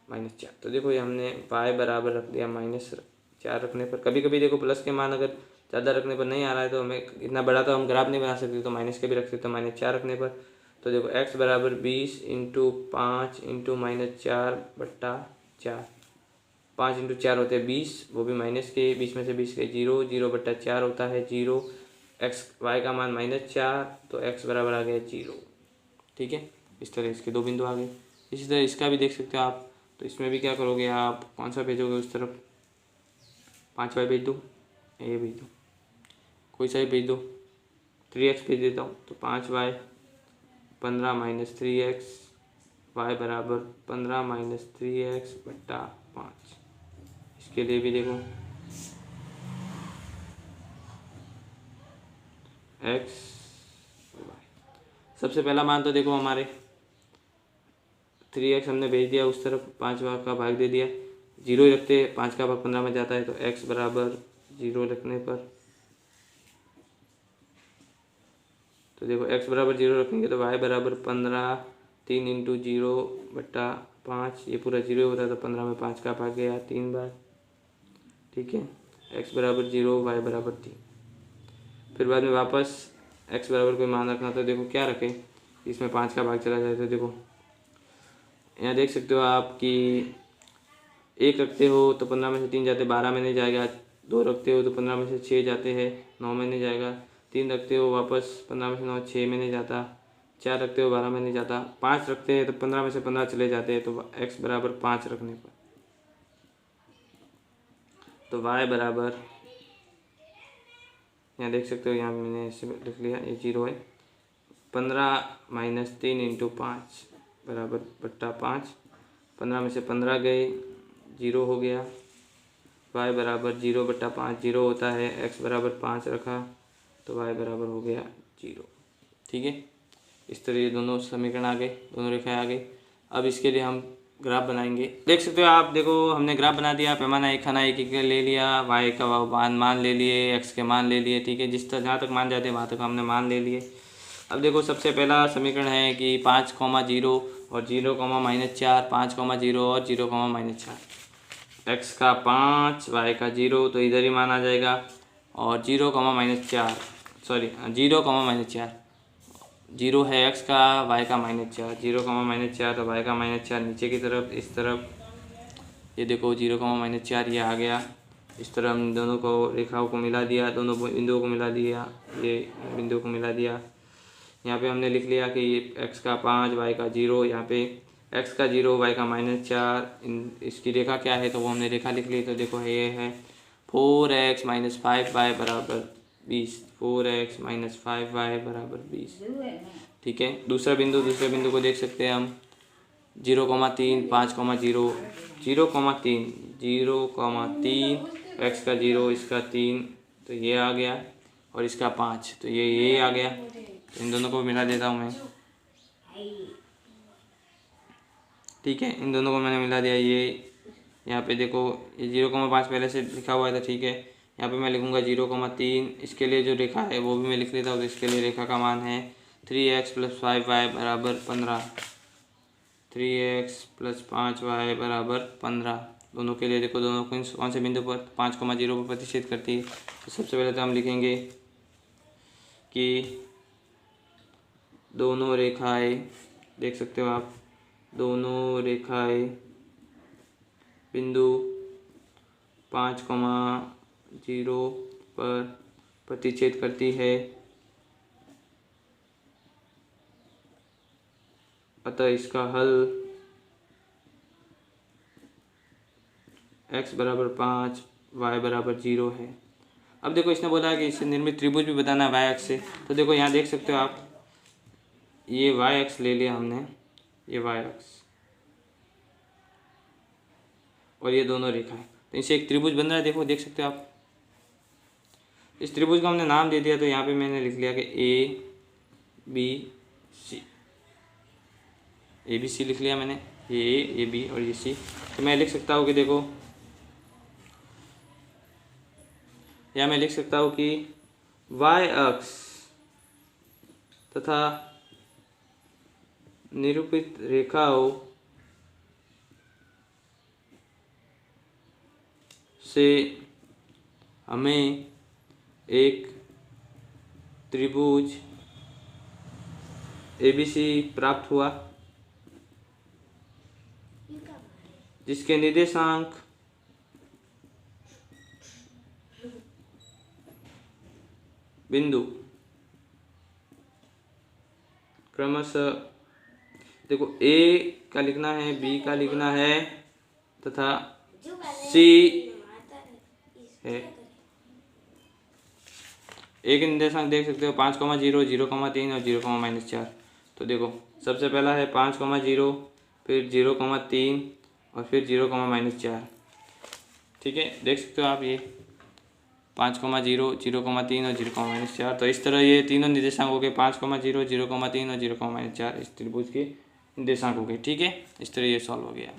-4। तो देखो ये हमने y बराबर रख दिया -4 रखने पर। कभी कभी देखो प्लस के मान अगर ज़्यादा रखने पर नहीं आ रहा है तो हमें इतना बड़ा तो हम ग्राफ नहीं बना सकते, तो माइनस के भी रख सकते हैं -4 रखने पर। तो देखो x बराबर 20 × 5 × -4/4 5 × 4 होते हैं 20, वो भी माइनस के 20 में से 20 के 0 0/4 होता है 0। x y का मान -4 तो x बराबर आ गया 0। ठीक है। इस तरह इसके दो बिंदु आ गए। इसी तरह इसका भी देख सकते हो आप। तो इसमें भी क्या करोगे आप, कौन सा भेजोगे उस तरफ, 5y भेज दो, ये भेज दो, कोई सा ही भेज दो। 3x भेज देता हूँ तो 5y 15 - 3x y बराबर 15 - 3x/5। इसके लिए भी देखो x y। सबसे पहला मान तो देखो हमारे 3x हमने भेज दिया उस तरफ, 5 का भाग दे दिया, 0 ही रखते हैं, 5 का भाग 15 में जाता है। तो x बराबर 0 रखने पर तो देखो x बराबर 0 रखेंगे तो y बराबर 15 3 × 0/5, ये पूरा 0 होता है। तो 15 में 5 का भाग गया 3 बार। ठीक है। x बराबर 0 y बराबर 3। फिर बाद में वापस x बराबर कोई मान रखना। तो देखो क्या रखें, इसमें 5 का भाग चला जाए। तो देखो यहाँ देख सकते हो आप कि 1 रखते हो तो 15 में से 3 जाते, 12 में नहीं जाएगा। 2 रखते हो तो 15 में से 6 जाते हैं, 9 में नहीं जाएगा। 3 रखते हो वापस 15 में से 9 6 में नहीं जाता। 4 रखते हो 12 में नहीं जाता। 5 रखते हैं तो 15 में से 15 चले जाते हैं, तो x बराबर 5 रखने पर तो y बराबर, यहाँ देख सकते हो, यहाँ मैंने ऐसे लिख लिया, ये 0 है। 15 माइनस 3 इंटू 5 बराबर बट्टा 5। 15 में से 15 गए, 0 हो गया। y बराबर 0 बट्टा 5 0 होता है। x बराबर 5 रखा तो y बराबर हो गया 0। ठीक है, इस तरह ये दोनों समीकरण आ गए, दोनों रेखाएं आ गई। अब इसके लिए हम ग्राफ बनाएंगे। देख सकते हो आप, देखो हमने ग्राफ बना दिया। पैमाना एक खाना एक ले लिया, y का मान ले लिए, x के मान ले लिए। ठीक है, जिस तरह जहाँ तक मान जाते हैं वहाँ तक हमने मान ले लिए। अब देखो सबसे पहला समीकरण है कि 5, 0 और 0, -4, 5, 0 और 0, -4। x का 5, y का 0, तो इधर ही मान आ जाएगा। और 0, -4, सॉरी 0, -4, 0 है x का, y का -4, 0, -4 तो y का -4 नीचे की तरफ, इस तरफ। ये देखो 0, -4 ये आ गया। इस तरह हम दोनों को रेखाओं को मिला दिया, दोनों बिंदुओं को मिला दिया, ये बिंदुओं को मिला दिया। यहाँ पे हमने लिख लिया कि ये x का 5, y का 0, यहाँ पे x का 0, y का -4, इसकी रेखा क्या है तो वो हमने रेखा लिख ली। तो देखो ये है 4x - 5y बराबर 20, 4x - 5y बराबर 20। ठीक है, दूसरे बिंदु को देख सकते हैं हम 0,3, 5,0, 0,3, 0,3, x का 0, इसका 3, तो ये आ गया, और इसका 5, तो ये आ गया। तो इन दोनों को मिला देता हूँ मैं। ठीक है, इन दोनों को मैंने मिला दिया। ये यहाँ पे देखो ये 0,5 पहले से लिखा हुआ है, तो ठीक है, यहाँ पे मैं लिखूँगा 0,3। इसके लिए जो रेखा है वो भी मैं लिख लेता हूँ। तो इसके लिए रेखा का मान है 3x + 5y बराबर 15, 3x + 5y बराबर 15। दोनों के लिए देखो, दोनों कौन से बिंदु पर 5,0 पर प्रतिच्छेद करती है। तो सबसे पहले तो हम लिखेंगे कि दोनों रेखाएं, देख सकते हो आप, दोनों रेखाएं बिंदु 5,0 पर प्रतिच्छेद करती है, अतः इसका हल x बराबर 5, y बराबर 0 है। अब देखो इसने बोला है कि इससे निर्मित त्रिभुज भी बताना है y अक्ष से। तो देखो यहाँ देख सकते हो आप, ये y अक्ष ले लिया हमने, ये y अक्ष, और ये दोनों रेखाएं, तो इनसे एक त्रिभुज बन रहा है। देखो देख सकते हो आप, इस त्रिभुज को हमने नाम दे दिया। तो यहाँ पे मैंने लिख लिया कि ए बी सी लिख लिया मैंने, ये बी और ये सी। तो मैं लिख सकता हूँ कि देखो, या मैं लिख सकता हूँ कि y अक्ष तथा निरूपित रेखाओं से हमें एक त्रिभुज ABC प्राप्त हुआ, जिसके निर्देशांक बिंदु क्रमशः, देखो A का लिखना है, B का लिखना है तथा C है। एक निर्देशांक देख सकते हो 5,0, 0,3 और 0,-4। तो देखो सबसे पहला है 5,0, फिर 0,3 और फिर 0,-4। ठीक है, देख सकते हो आप, ये 5,0, 0,3 और 0,-4। तो इस तरह ये तीनों निर्देशांक हो गए, 5,0, 0,3 और 0,-4 इस त्रिभुज के निर्देशांक हो गए। ठीक है, इस तरह ये सॉल्व हो गया।